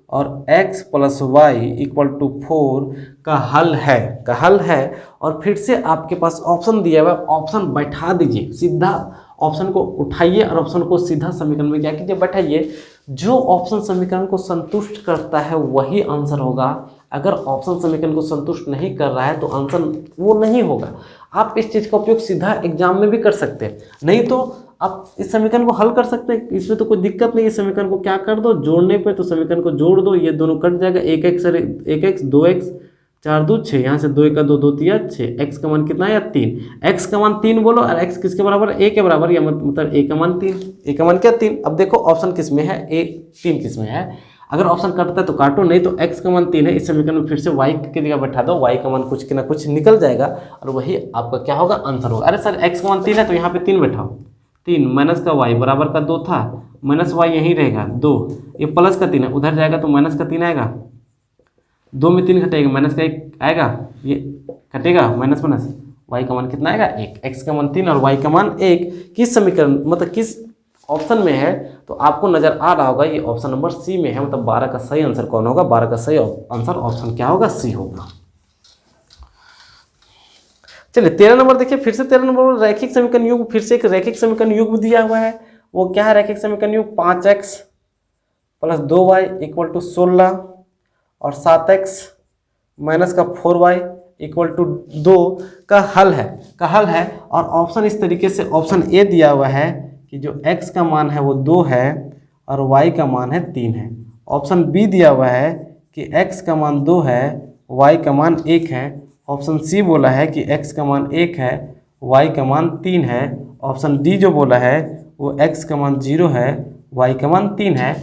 और x plus y equal to 4 का हल है। और फिर से आपके पास ऑप्शन दिया हुआ है, ऑप्शन बैठा दीजिए, सीधा ऑप्शन को उठाइए और ऑप्शन को सीधा समीकरण में क्या कीजिए, बैठाइए। जो ऑप्शन समीकरण को संतुष्ट करता है वही आंसर होगा। अगर ऑप्शन समीकरण को संतुष्ट नहीं कर रहा है तो आंसर वो नहीं होगा। आप इस चीज़ का उपयोग सीधा एग्जाम में भी कर सकते हैं, नहीं तो आप इस समीकरण को हल कर सकते हैं, इसमें तो कोई दिक्कत नहीं। इस समीकरण को क्या कर दो, जोड़ने पे, तो समीकरण को जोड़ दो, ये दोनों कट जाएगा। 1x 2x 4 2 6, यहाँ से 2 1 2 2 3 6। x का मान कितना है, 3। x का मान 3 बोलो और x किसके बराबर, a के बराबर, या मतलब a का मान 3। a का मान क्या, 3। अब देखो ऑप्शन किस में है, a 3 किस में है। अगर ऑप्शन कटता है तो काटो, नहीं तो x का मान 3 है, इस समीकरण में फिर से y की जगह बैठा दो, y का मान कुछ ना कुछ निकल जाएगा और वही आपका क्या होगा, आंसर होगा। अरे सर x का मान 3 है तो यहाँ पे 3 बैठाओ, 3 माइनस का y बराबर का 2 था, माइनस y यहीं रहेगा 2, ये प्लस का 3 है, उधर जाएगा तो माइनस का 3 आएगा, 2 में 3 घटेगा, माइनस का 1 आएगा, ये घटेगा माइनस माइनस, y का मान कितना आएगा 1, x का मान 3 और y का मान 1 किस समीकरण मतलब किस ऑप्शन में है, तो आपको नजर आ रहा होगा ये ऑप्शन नंबर सी में है, मतलब 12 का सही आंसर कौन होगा, 12 का सही आंसर ऑप्शन क्या होगा, सी होगा। चलिए 13 नंबर देखिए, फिर से 13 नंबर रैखिक समीकरण युग, फिर से एक रैखिक समीकरण युग दिया हुआ है, वो क्या है रैखिक समीकरण युग, 5x plus 2y equal to 16 और 7x माइनस का 4y इक्वल टू 2 का हल है और ऑप्शन इस तरीके से ऑप्शन ए दिया हुआ है कि जो x का मान है वो 2 है और y का मान है 3 है। ऑप्शन बी दिया हुआ है कि x का मान 2 है, y का मान 1 है। ऑप्शन सी बोला है कि x का मान 1 है, y का मान 3 है। ऑप्शन डी जो बोला है वो x का मान 0 है, y का मान 3 है।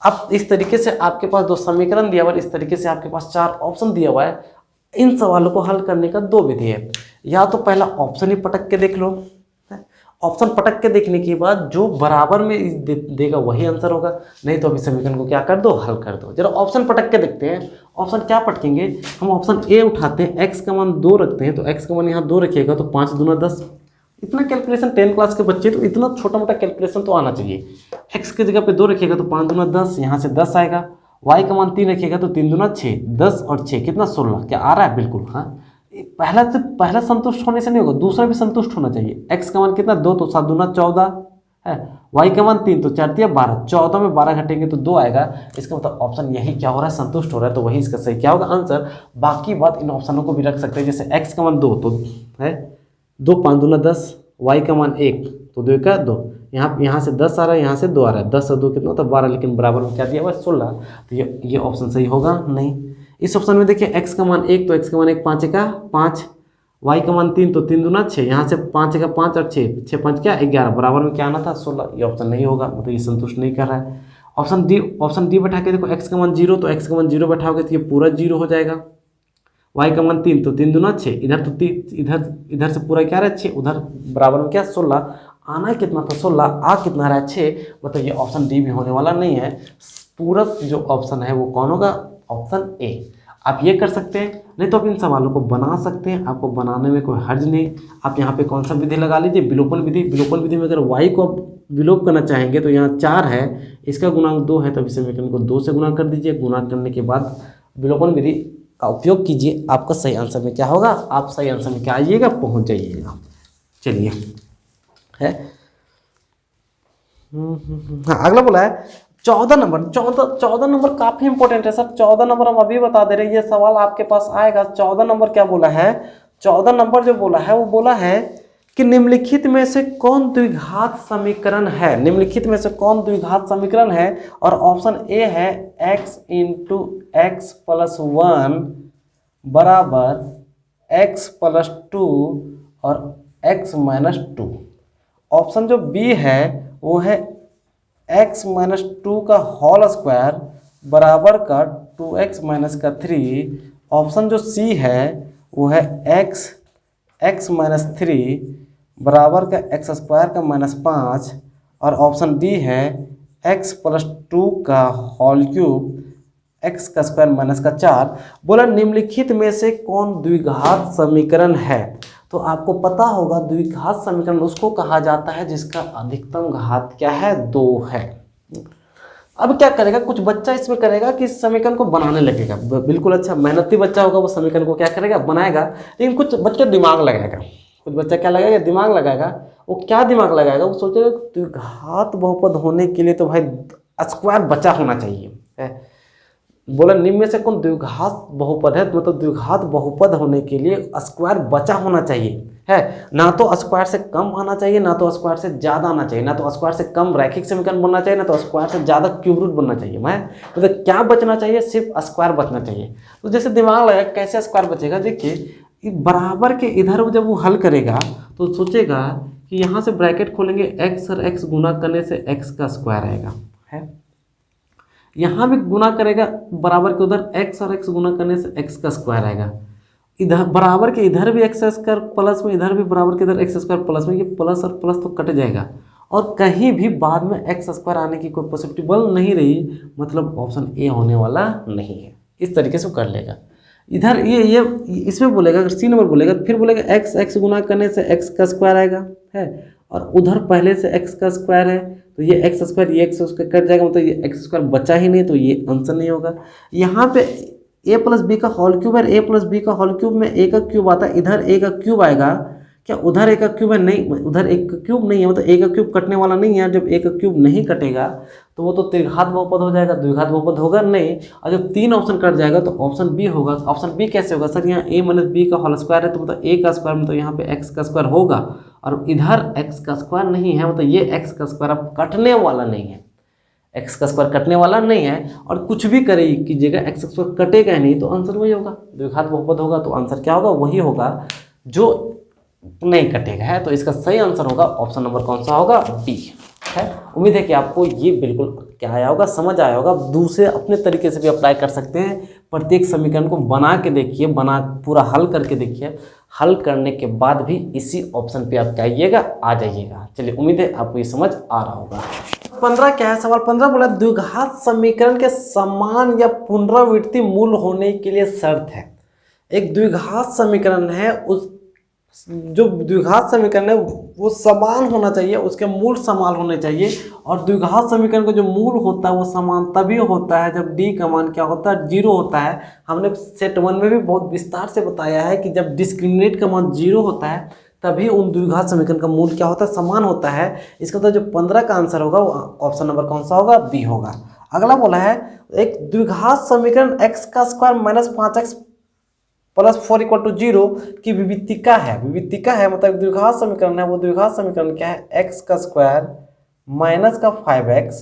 अब इस तरीके से आपके पास दो समीकरण दिया हुआ है, इस तरीके से आपके पास 4 ऑप्शन दिया हुआ है। इन सवालों को हल करने का 2 विधि है, या तो पहला ऑप्शन ही पटक के देख लो, ऑप्शन पटक के देखने के बाद जो बराबर में देगा वही आंसर होगा, नहीं तो अभी समीकरण को क्या कर दो, हल कर दो। जरा ऑप्शन पटक के देखते हैं। ऑप्शन क्या पटकेंगे हम, ऑप्शन ए उठाते हैं, x का मान 2 रखते हैं, तो x का मान यहाँ 2 रखिएगा तो 5 दूना 10। इतना कैलकुलेशन 10 क्लास के बच्चे, तो इतना छोटा मोटा कैलकुलेशन तो आना चाहिए। x की जगह पे 2 रखिएगा तो 5 दूना 10, यहाँ से 10 आएगा। y का मान 3 रखिएगा तो 3 दूना 6, 10 और 6 कितना 16, क्या आ रहा है, बिल्कुल हाँ। पहला संतुष्ट होने से नहीं होगा, दूसरा भी संतुष्ट होना चाहिए। x का मान कितना 2 तो 7 दूना 14 है, y का मान 3 तो 4 तिया 12, 14 में 12 घटेंगे तो 2 आएगा। इसका मतलब ऑप्शन यही क्या हो रहा है, संतुष्ट हो रहा है, तो वही इसका सही क्या होगा आंसर। बाकी बात इन ऑप्शनों को भी रख सकते हैं, जैसे x का मान 2 तो है 2, 5 दूना 10, y का मान 1 तो 2 का 2, यहाँ से 10 आ रहा है, यहाँ से 2 आ रहा है, 10 और 2 कितना होता है 12, लेकिन बराबर में क्या दिया हुआ है 16, तो ये ऑप्शन सही होगा नहीं। इस ऑप्शन में देखिए x का मान 1 तो x का मान 1, 5 का 5, y का मान 3 तो 3 दूना 6, यहाँ से 5 का 5 और 6 5 क्या 11, बराबर में क्या आना था 16, ये ऑप्शन नहीं होगा, मतलब ये संतुष्ट नहीं कर रहा है। ऑप्शन डी बैठा के देखो, x का मान 0 तो x का मान 0 बैठाओगे तो ये पूरा 0 हो जाएगा। y का मान 3 तो 3 दूना 6, इधर तो इधर से पूरा क्या रहा है 6, उधर बराबर में क्या 16, आना कितना था 16, आ कितना रहा है 6, मतलब ये ऑप्शन डी भी होने वाला नहीं है। पूरा जो ऑप्शन है वो कौन होगा, ऑप्शन ए। आप ये कर सकते हैं, नहीं तो आप इन सवालों को बना सकते हैं, आपको बनाने में कोई हर्ज नहीं। आप यहाँ पे कौन सा विधि लगा लीजिए, विलोपन विधि। विलोपन विधि में अगर y को आप विलोप करना चाहेंगे तो यहाँ 4 है, इसका गुणांक 2 है, तो इस समीकरण को 2 से गुणा कर दीजिए। गुणा करने के बाद विलोपन विधि का उपयोग कीजिए, आपका सही आंसर में क्या होगा, आप सही आंसर में क्या आइएगा, पहुँच जाइएगा। चलिए है हाँ, अगला बोला है 14 नंबर काफी इंपॉर्टेंट है सर। 14 नंबर हम अभी बता दे रहे हैं, ये सवाल आपके पास आएगा। 14 नंबर क्या बोला है, 14 नंबर जो बोला है वो बोला है कि निम्नलिखित में से कौन द्विघात समीकरण है, निम्नलिखित में से कौन द्विघात समीकरण है। और ऑप्शन ए है x इंटू एक्स प्लस 1 बराबर x प्लस 2 और x माइनस 2। ऑप्शन जो बी है वो है x माइनस 2 का होल स्क्वायर बराबर का 2x माइनस का 3। ऑप्शन जो सी है वो है x माइनस 3 बराबर का x स्क्वायर का माइनस 5। और ऑप्शन डी है x प्लस 2 का होल क्यूब x का स्क्वायर माइनस का 4। बोला निम्नलिखित में से कौन द्विघात समीकरण है। तो आपको पता होगा द्विघात समीकरण उसको कहा जाता है जिसका अधिकतम घात क्या है, 2 है। अब क्या करेगा, कुछ बच्चा इसमें करेगा कि इस समीकरण को बनाने लगेगा, बिल्कुल अच्छा मेहनती बच्चा होगा वो समीकरण को क्या करेगा, बनाएगा। लेकिन कुछ बच्चा दिमाग लगाएगा, कुछ बच्चा क्या लगाएगा, दिमाग लगाएगा। वो क्या दिमाग लगाएगा, वो सोचेगा द्विघात बहुपद होने के लिए तो भाई स्क्वायर बचा होना चाहिए है। बोला निम्न में से कौन द्विघात बहुपद है, मतलब द्विघात बहुपद होने के लिए स्क्वायर बचा होना चाहिए है, ना तो स्क्वायर से कम आना चाहिए, ना तो स्क्वायर से ज़्यादा आना चाहिए, ना तो स्क्वायर से कम रैखिक समीकरण बनना चाहिए, ना तो स्क्वायर से ज़्यादा क्यूब रूट बनना चाहिए। मैं मतलब क्या बचना चाहिए, सिर्फ स्क्वायर बचना चाहिए। तो जैसे दिमाग लगा कैसे स्क्वायर बचेगा, देखिए बराबर के इधर जब वो हल करेगा तो सोचेगा कि यहाँ से ब्रैकेट खोलेंगे x और x गुना करने से x का स्क्वायर आएगा है, यहाँ भी गुना करेगा बराबर के उधर x और x गुना करने से x का स्क्वायर आएगा, इधर बराबर के इधर भी एक्स स्क्वायर प्लस में, इधर भी बराबर के इधर एक्स स्क्वायर प्लस में, ये प्लस और प्लस तो कट जाएगा और कहीं भी बाद में एक्स स्क्वायर आने की कोई पॉसिबिलिटी नहीं रही, मतलब ऑप्शन ए होने वाला नहीं है। इस तरीके से कर लेगा। इधर ये इसमें बोलेगा, अगर सी नंबर बोलेगा फिर बोलेगा एक्स एक्स गुना करने से एक्स का स्क्वायर आएगा है, और उधर पहले से एक्स का स्क्वायर है तो ये एक्स स्क्वायर ये एक्स उसका कट जाएगा, मतलब ये एक्स स्क्वायर बचा ही नहीं, तो ये आंसर नहीं होगा। यहाँ पे ए प्लस बी का होल क्यूब है, ए प्लस बी का होल क्यूब में ए का क्यूब आता है, इधर ए का क्यूब आएगा क्या, उधर ए का क्यूब है नहीं, उधर ए का क्यूब नहीं है, मतलब ए का क्यूब कटने वाला नहीं है। जब ए का क्यूब नहीं कटेगा तो वो तो त्रिघात बहुपद हो जाएगा, द्विघात बहुपद होगा नहीं, और जब 3 ऑप्शन कट जाएगा तो ऑप्शन बी होगा। ऑप्शन बी कैसे होगा सर, यहाँ ए माइनस बी का होल स्क्वायर है तो मतलब ए का स्क्वायर, मतलब यहाँ पे एक्स का स्क्वायर होगा, और इधर एक्स का स्क्वायर नहीं है, मतलब ये एक्स का स्क्वायर अब कटने वाला नहीं है, एक्स का स्क्वायर कटने वाला नहीं है। और कुछ भी करे कीजिएगा एक्स स्क्वायर कटेगा ही नहीं, तो आंसर वही होगा, द्विघात बहुपद होगा तो आंसर क्या होगा, वही होगा जो नहीं कटेगा है। तो इसका सही आंसर होगा ऑप्शन नंबर कौन सा होगा, बी है। उम्मीद है कि आपको ये बिल्कुल क्या आया होगा, समझ आया होगा। दूसरे अपने तरीके से भी अप्लाई कर सकते हैं, प्रत्येक समीकरण को बना के देखिए, बना पूरा हल करके देखिए, हल करने के बाद भी इसी ऑप्शन पे आप क्या आइएगा, आ जाइएगा। चलिए उम्मीद है आपको ये समझ आ रहा होगा। 15 क्या है, सवाल 15 बोला द्विघात समीकरण के समान या पुनरावृत्ति मूल होने के लिए शर्त है। एक द्विघात समीकरण है, उस जो द्विघात समीकरण है वो समान होना चाहिए, उसके मूल समान होने चाहिए, और द्विघात समीकरण का जो मूल होता है वो समान तभी होता है जब d का मान क्या होता है, 0 होता है। हमने सेट 1 में भी बहुत विस्तार से बताया है कि जब डिस्क्रिमिनेट का मान 0 होता है तभी उन द्विघात समीकरण का मूल क्या होता है, समान होता है। इसका मतलब जो 15 का आंसर होगा वो ऑप्शन नंबर कौन सा होगा, बी होगा। अगला बोला है एक द्विघात समीकरण x का square minus 5x plus 4 equal to 0 की विवितिका है। विवितिका है मतलब द्विघात समीकरण है, वो द्विघात समीकरण क्या है, x का स्क्वायर माइनस का 5x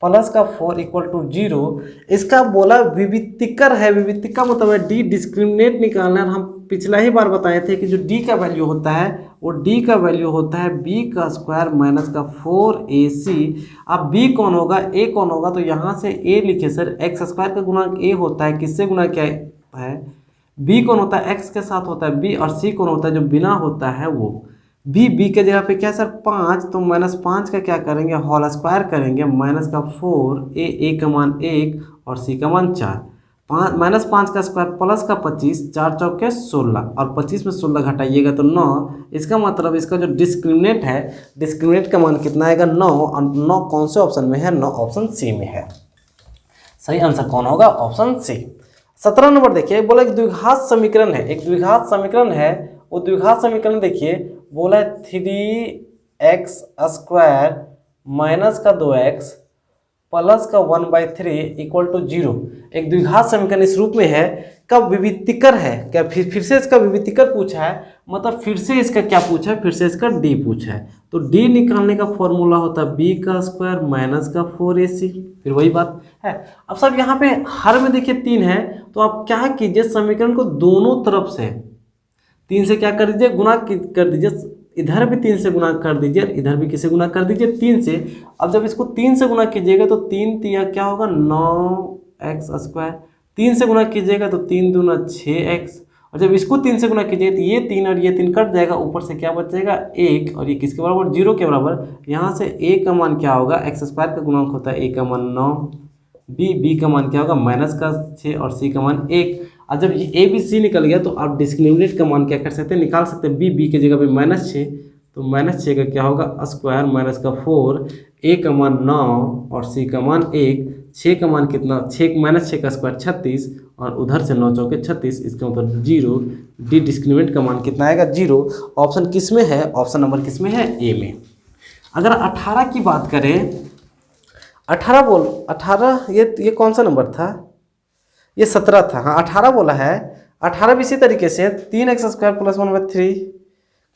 प्लस का 4 इक्वल टू 0। इसका बोला विवितिकर है, विवितिका मतलब है डी डिस्क्रिमिनेट निकालना। हम पिछला ही बार बताए थे कि जो डी का वैल्यू होता है वो डी का वैल्यू होता है बी का स्क्वायर माइनस का 4ac। अब बी कौन होगा, ए कौन होगा, तो यहाँ से ए लिखे सर, एक्स स्क्वायर का गुणा ए होता है, किससे गुणा क्या है, बी कौन होता है, एक्स के साथ होता है बी, और सी कौन होता है जो बिना होता है वो बी के जगह पे क्या सर 5, तो -5 का क्या करेंगे, होल स्क्वायर करेंगे, माइनस का 4 ए का मान 1 और सी का मान 4, -5 का स्क्वायर प्लस का 25, 4 चौके 16 और 25 में 16 घटाइएगा तो 9। इसका मतलब इसका जो डिस्क्रिमिनेट है, डिस्क्रिमिनेट का मान कितना आएगा 9, और 9 कौन से ऑप्शन में है, 9 ऑप्शन सी में है। सही आंसर कौन होगा, ऑप्शन सी। 17 नंबर देखिए, बोला एक द्विघात समीकरण है, एक द्विघात समीकरण है, वो द्विघात समीकरण देखिए बोला है 3x स्क्वायर माइनस का 2x प्लस का 1/3 इक्वल टू 0। एक द्विघात समीकरण इस रूप में है, कब विवितिकर है क्या, फिर से इसका विवितिकर पूछा है, मतलब फिर से इसका क्या पूछा है, फिर से इसका डी पूछा है। तो डी निकालने का फॉर्मूला होता है बी का स्क्वायर माइनस का 4ac, फिर वही बात है। अब सब यहाँ पे हर में देखिए 3 है, तो आप क्या कीजिए, समीकरण को दोनों तरफ से 3 से क्या कर दीजिए, गुना कर दीजिए, इधर भी 3 से गुना कर दीजिए, इधर भी किसे गुना कर दीजिए, 3 से। अब जब इसको 3 से गुना कीजिएगा तो 3 तिया क्या होगा 9x स्क्वायर, 3 से गुना कीजिएगा तो 3 दूना 6x, और जब इसको 3 से गुना कीजिएगा तो ये 3 और ये 3 कट जाएगा, ऊपर से क्या बचेगा 1, और ये किसके बराबर 0 के बराबर। यहाँ से a का मान क्या होगा, x स्क्वायर का गुणांक होता है a का मान 9, b का मान क्या होगा माइनस का 6 और c का मान 1। और जब ये ए बी सी निकल गया तो आप डिस्क्रिमिनेट का मान क्या कर सकते हैं, निकाल सकते हैं, बी के जगह पे -6, तो -6 का क्या होगा स्क्वायर माइनस का 4, ए का मान 9 और सी का मान 1, 6 का मान कितना, 6 का स्क्वायर 36, और उधर से 9 चौके 36, इसका मतलब 0। डी डिस्क्रिमिनेट का मान कितना आएगा 0। ऑप्शन किस में है, ऑप्शन नंबर किस में है, ए में। अगर 18 की बात करें, 18 ये कौन सा नंबर था, ये 17 था, हाँ 18 बोला है। 18 भी इसी तरीके से 3x स्क्वायर प्लस 1/3,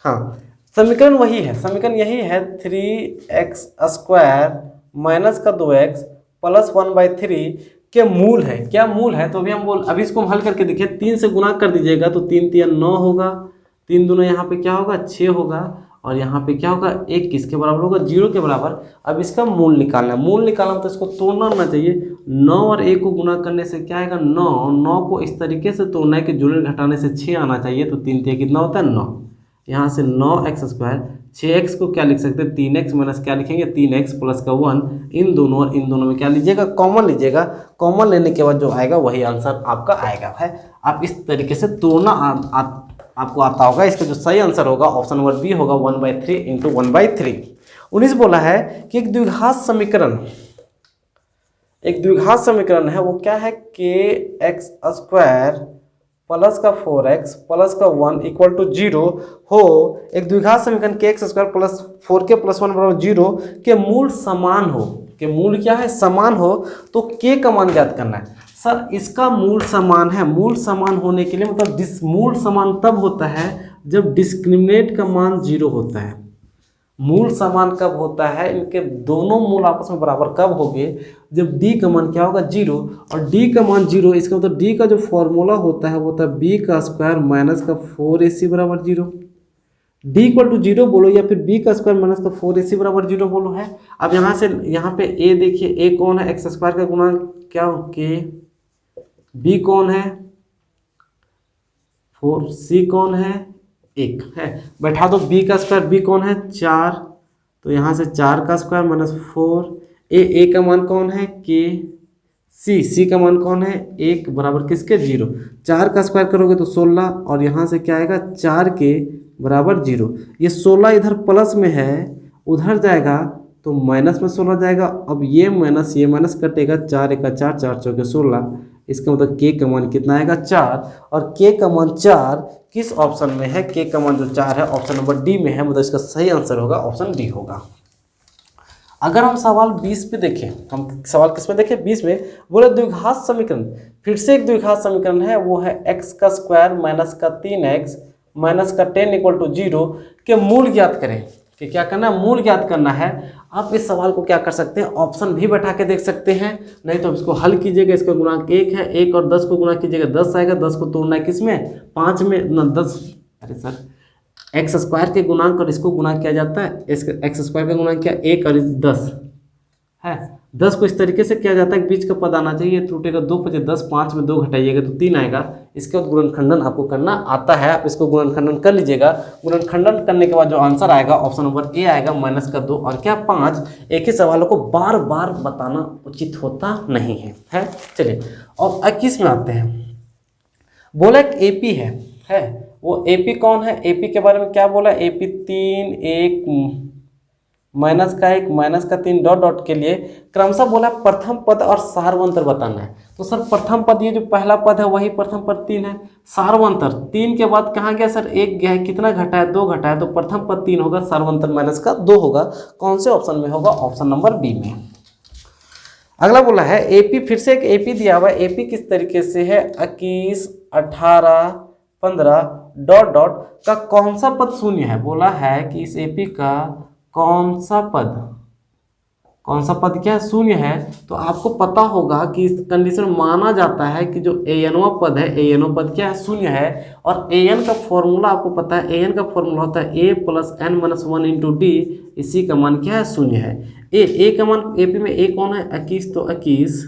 हाँ समीकरण वही है, समीकरण यही है 3x स्क्वायर माइनस का 2x प्लस 1/3 के मूल है, क्या मूल है, तो अभी इसको हम हल करके देखिए, 3 से गुना कर दीजिएगा तो 3 तिया 9 होगा, 3 दूना यहाँ पे क्या होगा 6 होगा, और यहाँ पे क्या होगा 1 किसके बराबर होगा 0 के बराबर। अब इसका मूल निकालना है, मूल निकालना तो इसको तोड़ना आना चाहिए। 9 और 1 को गुना करने से क्या आएगा 9 को इस तरीके से तोड़ना है कि जोड़े घटाने से 6 आना चाहिए, तो 3 3 कितना होता है 9। यहाँ से 9x², 6x को क्या लिख सकते हैं 3x माइनस क्या लिखेंगे 3x प्लस का 1, इन दोनों और इन दोनों में क्या लीजिएगा कॉमन लीजिएगा। कॉमन लेने के बाद जो आएगा वही आंसर आपका आएगा है। आप इस तरीके से तोड़ना आपको आता होगा। इसका जो सही आंसर होगा ऑप्शन नंबर बी होगा 1/3 इंटू 1/3। 19 बोला है कि एक द्विघात समीकरण है, वो क्या है kx² प्लस का 4x प्लस का 1 इक्वल टू 0 हो। एक द्विघात समीकरण kx² प्लस 4k प्लस 1 बराबर 0 के मूल समान हो, के मूल क्या है समान हो, तो k का मान ज्ञात करना है। सर इसका मूल समान है, मूल समान होने के लिए मतलब मूल समान तब होता है जब डिस्क्रिमिनेंट का मान 0 होता है। मूल समान कब होता है, इनके दोनों मूल आपस में बराबर कब होंगे, जब d का मान क्या होगा 0, और d का मान 0 इसका मतलब d का जो फॉर्मूला होता है वो होता है b² माइनस का 4ac बराबर 0। d इक्वल टू 0 बोलो या फिर b² माइनस का 4ac बराबर 0 बोलो है। अब यहाँ से यहाँ पे a देखिए, a कौन है x² का गुणांक क्या हो k, b कौन है 4, c कौन है 1 है, बैठा दो b², b कौन है 4, तो यहाँ से 4² माइनस 4, a का मान कौन है k, c का मान कौन है 1 बराबर किसके 0। 4² करोगे तो 16 और यहाँ से क्या आएगा 4k बराबर 0। ये 16 इधर प्लस में है, उधर जाएगा तो माइनस में 16 जाएगा। अब ये माइनस कटेगा, 4 1 4, 4 4 16, इसका मतलब k का मान कितना आएगा 4, और k का मान 4 किस ऑप्शन में है, k का मान जो 4 है ऑप्शन नंबर डी में है, मतलब इसका सही आंसर होगा ऑप्शन डी होगा। अगर हम सवाल 20 पे देखें, हम सवाल किस में देखें 20 में, बोले द्विघात समीकरण, फिर से एक द्विघात समीकरण है, वो है x² माइनस का 3x माइनस का 10 इक्वल टू 0 के मूल ज्ञात करें। कि क्या करना है मूल ज्ञात करना है। आप इस सवाल को क्या कर सकते हैं ऑप्शन भी बैठा के देख सकते हैं, नहीं तो इसको हल कीजिएगा। इसका गुणांक 1 है, 1 और 10 को गुणा कीजिएगा 10 आएगा, 10 को तोड़ना है किसमें 5 में ना 10, अरे सर x² के गुणांक और इसको गुणा किया जाता है, x² का गुणांक क्या 1 और 10 है, 10 को इस तरीके से किया जाता है कि बीच का पद आना चाहिए, टूटेगा 2 5 10, 5 में 2 घटाइएगा तो 3 आएगा। इसके बाद गुणनखंडन आपको करना आता है, आप इसको गुणनखंडन कर लीजिएगा। गुणनखंडन करने के बाद जो आंसर आएगा ऑप्शन नंबर ए आएगा माइनस का 2 और क्या 5। एक ही सवालों को बार बार बताना उचित होता नहीं है। चलिए और 21 में आते हैं। बोला एक एपी है वो एपी कौन है, एपी के बारे में क्या बोला, एपी 3 1 माइनस का 1 माइनस का 3 डॉट डॉट के लिए क्रमशः बोला प्रथम पद और सार्वंतर बताना है। तो सर प्रथम पद ये जो पहला पद है वही प्रथम पद 3 है, सार्वंतर 3 के बाद कहाँ गया सर 1 गया है, कितना घटा है 2 घटा है, तो प्रथम पद 3 होगा, सार्वंतर माइनस का 2 होगा। कौन से ऑप्शन में होगा, ऑप्शन नंबर बी में। अगला बोला है एपी, फिर से एक एपी दिया हुआ है। एपी किस तरीके से है 21 18 15 डॉट डॉट का कौन सा पद शून्य है। बोला है कि इस एपी का कौन सा पद क्या शून्य है। तो आपको पता होगा कि इस कंडीशन माना जाता है कि जो एनवा पद है, एनवा पद क्या है शून्य है। और एन का फॉर्मूला आपको पता है, एन का फॉर्मूला होता है a plus n minus 1 into d, इसी का मान क्या है शून्य है। ए का मान एपी में ए कौन है 21, तो 21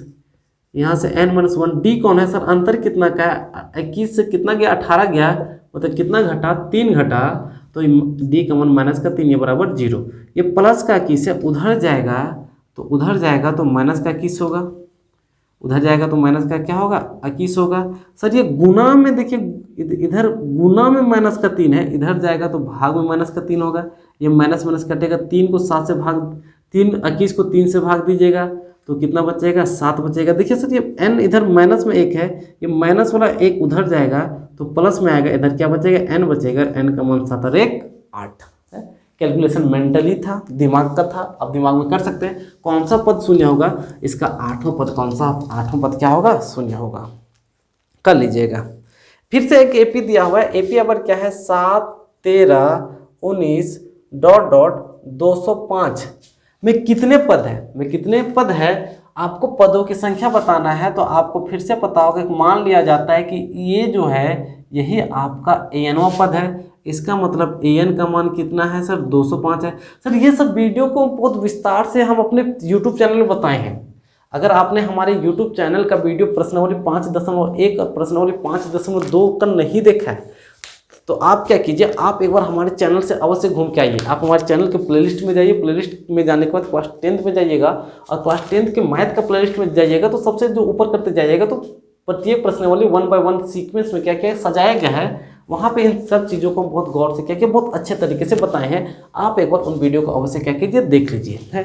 यहाँ से n माइनस 1, डी कौन है सर अंतर कितना का है 21 से कितना गया 18 गया, मतलब कितना घटा 3 घटा, तो डी का मान माइनस का 3 ये बराबर 0। ये प्लस का 21 है, उधर जाएगा तो माइनस का 21 होगा, उधर जाएगा तो माइनस का क्या होगा 21 होगा। सर ये गुना में देखिए, इधर गुना में माइनस का 3 है, इधर जाएगा तो भाग में माइनस का 3 होगा। ये माइनस माइनस कटेगा, 3 को 7 से भाग 3 21 को 3 से भाग दीजिएगा तो कितना बचेगा 7 बचेगा। देखिए सर ये n इधर माइनस में 1 है, ये माइनस वाला 1 उधर जाएगा तो प्लस में आएगा, इधर क्या बचेगा n बचेगा, n का मान 7 और 1 8 है। कैलकुलेशन मेंटली था, दिमाग का था, अब दिमाग में कर सकते हैं। कौन सा पद शून्य होगा, इसका 8वां पद कौन सा, 8वां पद क्या होगा शून्य होगा, कर लीजिएगा। फिर से एक एपी दिया हुआ है, एपी अबर क्या है 7 13 19 डॉट डॉट 205 में कितने पद है, आपको पदों की संख्या बताना है। तो आपको फिर से पता होगा कि मान लिया जाता है कि ये जो है यही आपका एनवा पद है, इसका मतलब an का मान कितना है सर 205 है। सर ये सब वीडियो को बहुत विस्तार से हम अपने YouTube चैनल में बताए हैं। अगर आपने हमारे YouTube चैनल का वीडियो प्रश्नावली 5.1 और प्रश्नावली 5.2 का नहीं देखा है तो आप क्या कीजिए, आप एक बार हमारे चैनल से अवश्य घूम के आइए। आप हमारे चैनल के प्लेलिस्ट में जाइए, प्लेलिस्ट में जाने के बाद क्लास 10th में जाइएगा और क्लास 10th के मैथ का प्लेलिस्ट में जाइएगा तो सबसे जो ऊपर करते जाइएगा तो प्रत्येक प्रश्नावली 1 by 1 सीक्वेंस में क्या क्या सजाया गया है, वहाँ पे इन सब चीज़ों को बहुत गौर से क्या क्या बहुत अच्छे तरीके से बताए हैं। आप एक बार उन वीडियो को अवश्य क्या कीजिए, देख लीजिए। है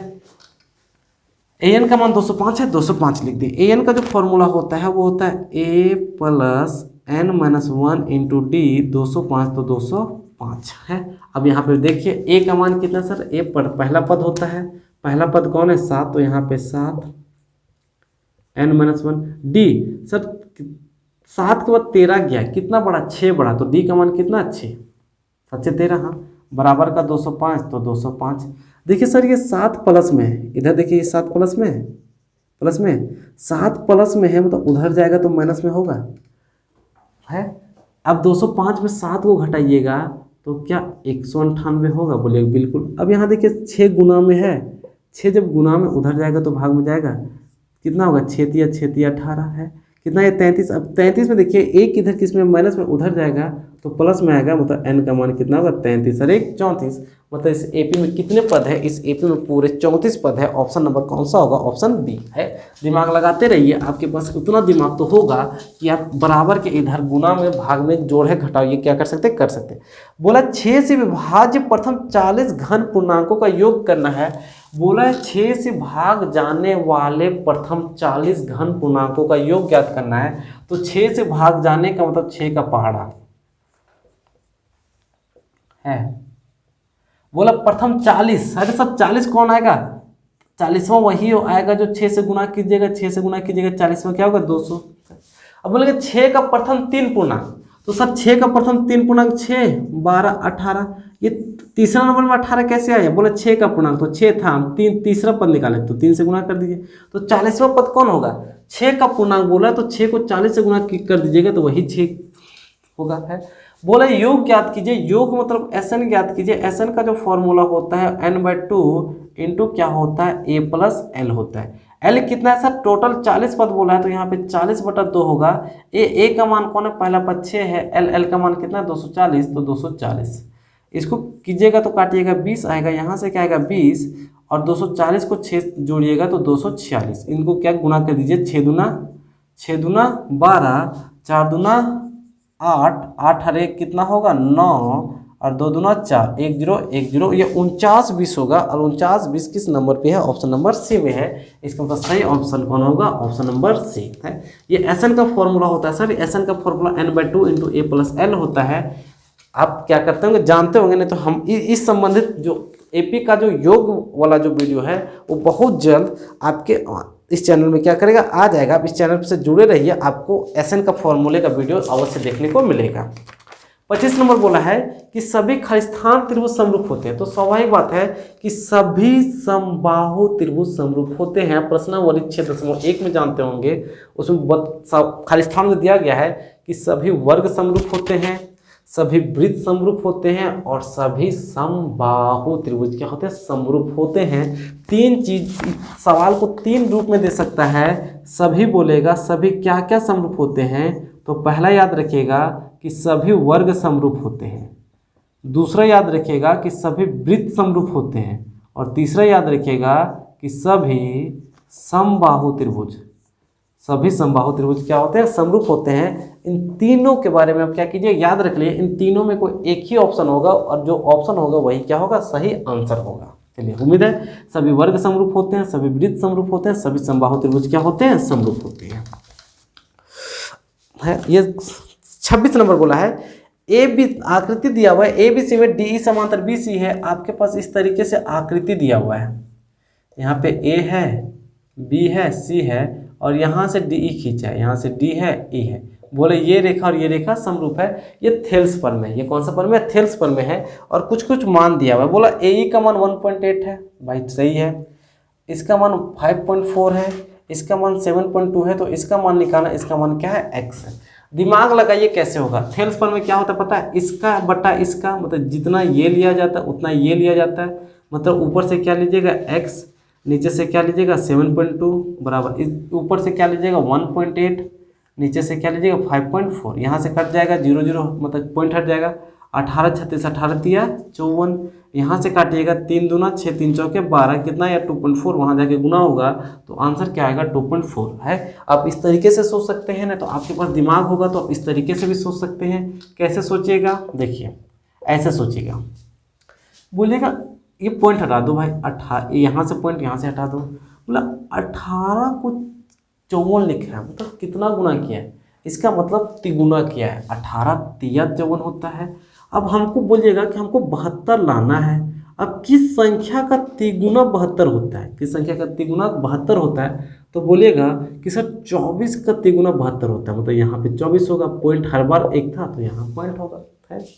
an का मान 205 है, 205 लिख दिए। an का जो फॉर्मूला होता है वो होता है a + n-1 इंटू डी, 205 तो 205 है। अब यहाँ पे देखिए a का मान कितना सर, a पर पहला पद होता है, पहला पद कौन है 7, तो यहाँ पे 7 n-1 d सर 7 के बाद 13 गया, कितना बड़ा 6 बड़ा, तो d का मान कितना 6, 7 से 13 हाँ बराबर का 205 तो 205। देखिए सर ये 7 प्लस में है, इधर देखिए ये 7 प्लस में है, प्लस में 7 प्लस में है मतलब उधर जाएगा तो माइनस में होगा है। अब 205 में 7 को घटाइएगा तो क्या 198 होगा, बोलिए बिल्कुल। अब यहाँ देखिए 6 गुना में है, 6 जब गुना में उधर जाएगा तो भाग में जाएगा, कितना होगा 6 तिया 18 है, कितना है 33। अब 33 में देखिए एक इधर किस में माइनस में उधर जाएगा तो प्लस में आएगा, मतलब n का मान कितना होगा 33 और 1 34। मतलब इस एपी में कितने पद है, इस एपी में पूरे 34 पद है। ऑप्शन नंबर कौन सा होगा, ऑप्शन बी है। दिमाग लगाते रहिए, आपके पास उतना दिमाग तो होगा कि आप बराबर के इधर गुना में भाग में जोड़ है घटाव ये क्या कर सकते कर सकते। बोला 6 से विभाज्य प्रथम 40 घन पूर्णांकों का योग करना है। बोला है 6 से भाग जाने वाले प्रथम 40 घन पूर्णांकों का योग ज्ञात करना है। तो 6 से भाग जाने का मतलब 6 का पहाड़ा है। बोला प्रथम 40, अरे सब 40 कौन आएगा, 40वां वही आएगा जो 6 से गुना कीजिएगा, 6 से गुना कीजिएगा 40 में क्या होगा 200। अब बोलेंगे 6 का प्रथम 3 पूर्णांक, तो सर 6 का प्रथम 3 पूर्णांक 6 12 18, ये तीसरा नंबर में 18 कैसे आया, बोले 6 का पूर्णांक तो 6 था, हम तीसरा पद निकाले तो 3 से गुना कर दीजिए, तो 40वां पद कौन होगा, 6 का पूर्णांक बोला तो 6 को 40 से गुना कर दीजिएगा तो वही 6 होगा है। बोला योग ज्ञात कीजिए, योग मतलब Sn ज्ञात कीजिए। Sn का जो फॉर्मूला होता है n/2 इंटू क्या होता है a + l होता है। l कितना है सर, टोटल 40 पद बोला है तो यहाँ पे 40/2 होगा। a का मान कौन है, पहला पद 6 है, l का मान कितना 240 तो 240। इसको कीजिएगा तो काटिएगा 20 आएगा, यहाँ से क्या आएगा 20 और 240 को 6 जोड़िएगा तो 246। इनको क्या गुना कर दीजिए, 6 दूना 12, 4 दूना 8, 8 हर एक कितना होगा 9 और 2 दूना 4, 1 0 1 0, ये 49 20 होगा और 49 20 किस नंबर पे है, ऑप्शन नंबर सी में है। इसका मतलब सही ऑप्शन कौन होगा, ऑप्शन नंबर सी है। ये Sn का फॉर्मूला होता है सर, Sn का formula n/2 into a + l होता है। आप क्या करते होंगे जानते होंगे, नहीं तो हम इस संबंधित जो एपी का जो योग वाला जो वीडियो है वो बहुत जल्द आपके इस चैनल में क्या करेगा आ जाएगा। आप इस चैनल से जुड़े रहिए, आपको Sn का फॉर्मूले का वीडियो अवश्य देखने को मिलेगा। 25 नंबर बोला है कि सभी खलिस्थान त्रिभुज समरूप होते हैं। तो स्वाभाविक बात है कि सभी समबाहु त्रिभुज समरूप होते हैं। प्रश्नावली 6.1 में जानते होंगे, उसमें खलिस्थान में दिया गया है कि सभी वर्ग समरूप होते हैं, सभी वृत्त समरूप होते हैं और सभी समबाहु त्रिभुज क्या होते हैं, समरूप होते हैं। 3 चीज सवाल को 3 रूप में दे सकता है। सभी बोलेगा सभी क्या क्या समरूप होते हैं, तो पहला याद रखिएगा कि सभी वर्ग समरूप होते हैं, दूसरा याद रखिएगा कि सभी वृत्त समरूप होते हैं और तीसरा याद रखिएगा कि सभी समबाहु त्रिभुज, सभी समबाहु त्रिभुज क्या होते हैं, समरूप होते हैं। इन तीनों के बारे में आप क्या कीजिए, याद रख लिए, इन तीनों में कोई एक ही ऑप्शन होगा और जो ऑप्शन होगा वही क्या होगा, सही आंसर होगा। चलिए उम्मीद है सभी वर्ग समरूप होते हैं, सभी वृत्त समरूप होते हैं, सभी समबाहु त्रिभुज क्या होते हैं, समरूप होते हैं। ये 26 नंबर बोला है ए बी आकृति दिया हुआ है, ए बी सी में डी समांतर बी सी है। आपके पास इस तरीके से आकृति दिया हुआ है, यहाँ पे ए है, बी है, सी है और यहाँ से डी ई खींचा है, यहाँ से डी है, ई है। बोले ये रेखा और ये रेखा समरूप है। ये थेल्स पर में, ये कौन सा पर में है, थेल्स पर में है और कुछ कुछ मान दिया हुआ है। बोला ए ई का मान 1.8 है, भाई सही है। इसका मान 5.4 है, इसका मान 7.2 है, तो इसका मान निकालना, इसका मान क्या है x है। दिमाग लगाइए कैसे होगा। थेल्स पर में क्या होता है पता है, इसका बटा इसका, मतलब जितना ये लिया जाता है उतना ये लिया जाता है। मतलब ऊपर से क्या लीजिएगा x, नीचे से क्या लीजिएगा 7.2 बराबर, इस ऊपर से क्या लीजिएगा 1.8, नीचे से क्या लीजिएगा 5.4, यहाँ से कट जाएगा 0 0, मतलब पॉइंट हट जाएगा। 18 36 18 दिया 54, यहाँ से काटिएगा 3 दूना 6 3 चौके 12, कितना या 2.4, वहाँ जाके गुना होगा तो आंसर क्या आएगा 2.4 है। आप इस तरीके से सोच सकते हैं ना, तो आपके पास दिमाग होगा तो आप इस तरीके से भी सोच सकते हैं। कैसे सोचिएगा, देखिए ऐसे सोचिएगा, बोलिएगा ये पॉइंट हटा दो भाई, 18 यहाँ से पॉइंट यहाँ से हटा दो, मतलब 18 को 54 लिखा है, मतलब कितना गुना किया है, इसका मतलब तिगुना किया है। 18 तिया 54 होता है। अब हमको बोलिएगा कि हमको 72 लाना है। अब किस संख्या का तिगुना 72 होता है, किस संख्या का तिगुना 72 होता है, तो बोलिएगा कि सर 24 का तिगुना 72 होता है, मतलब यहाँ पे 24 होगा, पॉइंट हर बार एक था तो यहाँ पॉइंट होगा।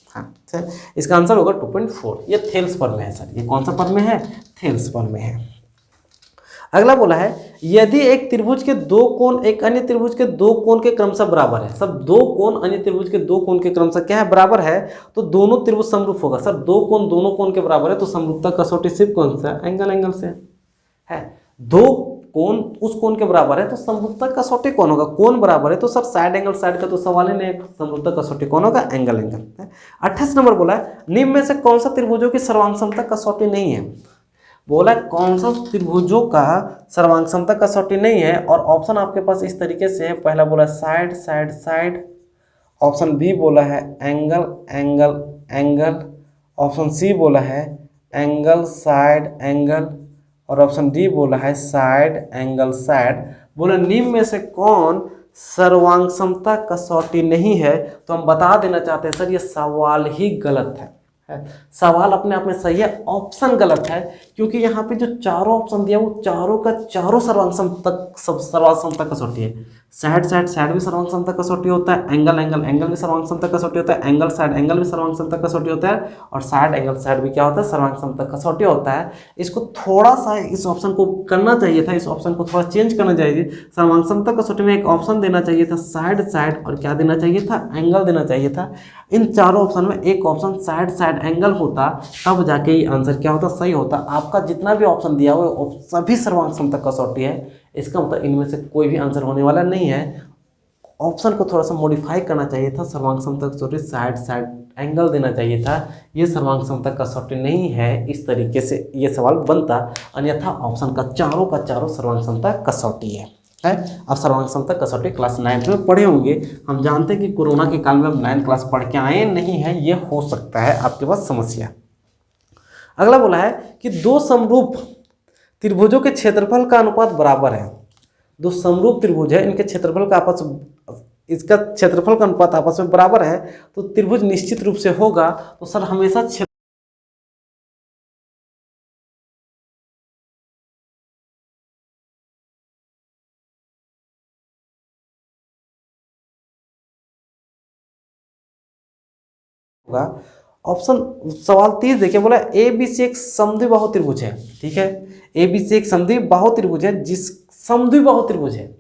हाँ सर, इसका आंसर होगा 2.4। ये थेल्स पर में है सर, ये कौन सा पर में है, थेल्स पर में है। अगला बोला है यदि एक त्रिभुज के दो कोण एक अन्य त्रिभुज के दो कोण के क्रमशः बराबर है। सब दो कोण अन्य त्रिभुज के दो कोण के क्रमशः क्या है, बराबर है, तो दोनों त्रिभुज समरूप होगा। सर दो कोण दोनों कोण के बराबर है तो समरूपता कसौटी सिर्फ कौन सा, एंगल से है। दो कोण उस कोण के बराबर है तो समरूपता कसौटी कौन होगा, कोण बराबर है तो सर साइड एंगल साइड का तो सवाल ही नहीं, समरूपता कसौटी कौन होगा, एंगल। 28 नंबर बोला है निम्न में से कौन सा त्रिभुजों की सर्वांग समता कसौटी नहीं है। बोला कौन सा त्रिभुजों का सर्वांग समता कसौटी नहीं है, और ऑप्शन आपके पास इस तरीके से है। पहला बोला side side side, option B बोला है angle angle angle, option C बोला है एंगल साइड एंगल, और ऑप्शन डी बोला है साइड एंगल साइड। बोला निम्न में से कौन सर्वांग समता कसौटी नहीं है, तो हम बता देना चाहते हैं सर ये सवाल ही गलत है। सवाल अपने आप में सही है, ऑप्शन गलत है, क्योंकि यहाँ पे जो चारों ऑप्शन दिया वो चारों का चारों सर्वांग समता कसौटी है। साइड साइड साइड भी सर्वांग समता कसौटी होता है, एंगल एंगल एंगल भी सर्वांग समता कसौटी होता है, एंगल भी सर्वांग समता कसौटी होता है, और साइड एंगल साइड भी क्या होता है, सर्वांग समता कसौटी होता है। इसको थोड़ा सा इस ऑप्शन को करना चाहिए था, इस ऑप्शन को थोड़ा चेंज करना चाहिए। सर्वांग समता कसौटी में एक ऑप्शन देना चाहिए था साइड साइड, और क्या देना चाहिए था, एंगल देना चाहिए था। इन चारों ऑप्शन में एक ऑप्शन साइड साइड एंगल होता, तब जाके ये आंसर क्या होता, सही होता। आपका जितना भी ऑप्शन दिया हुआ सभी सर्वांग समता कसौटी है, इसका मतलब इनमें से कोई भी आंसर होने वाला नहीं है। ऑप्शन को थोड़ा सा मॉडिफाई करना चाहिए था, सर्वांग समता कसौटी साइड साइड एंगल देना चाहिए था। ये सर्वांग समता कसौटी नहीं है, इस तरीके से ये सवाल बनता, अन्यथा ऑप्शन का चारों सर्वांग समता कसौटी है। अब सर्वांग समता कसौटी क्लास 9 में पढ़े होंगे। हम जानते हैं कि कोरोना के काल में हम 9 क्लास पढ़ के आए नहीं हैं, ये हो सकता है आपके पास समस्या। अगला बोला है कि दो समरूप त्रिभुजों के क्षेत्रफल का अनुपात बराबर है। दो समरूप त्रिभुज है, इनके क्षेत्रफल का इसका क्षेत्रफल का अनुपात आपस में बराबर है, तो त्रिभुज निश्चित रूप से होगा। तो सर हमेशा होगा। ऑप्शन सवाल 30 देखिए, बोला ए बी सी एक समद्विबाहु त्रिभुज है। ठीक है, ए बी सी एक समद्विबाहु त्रिभुज है, जिस समद्विबाहु त्रिभुज है,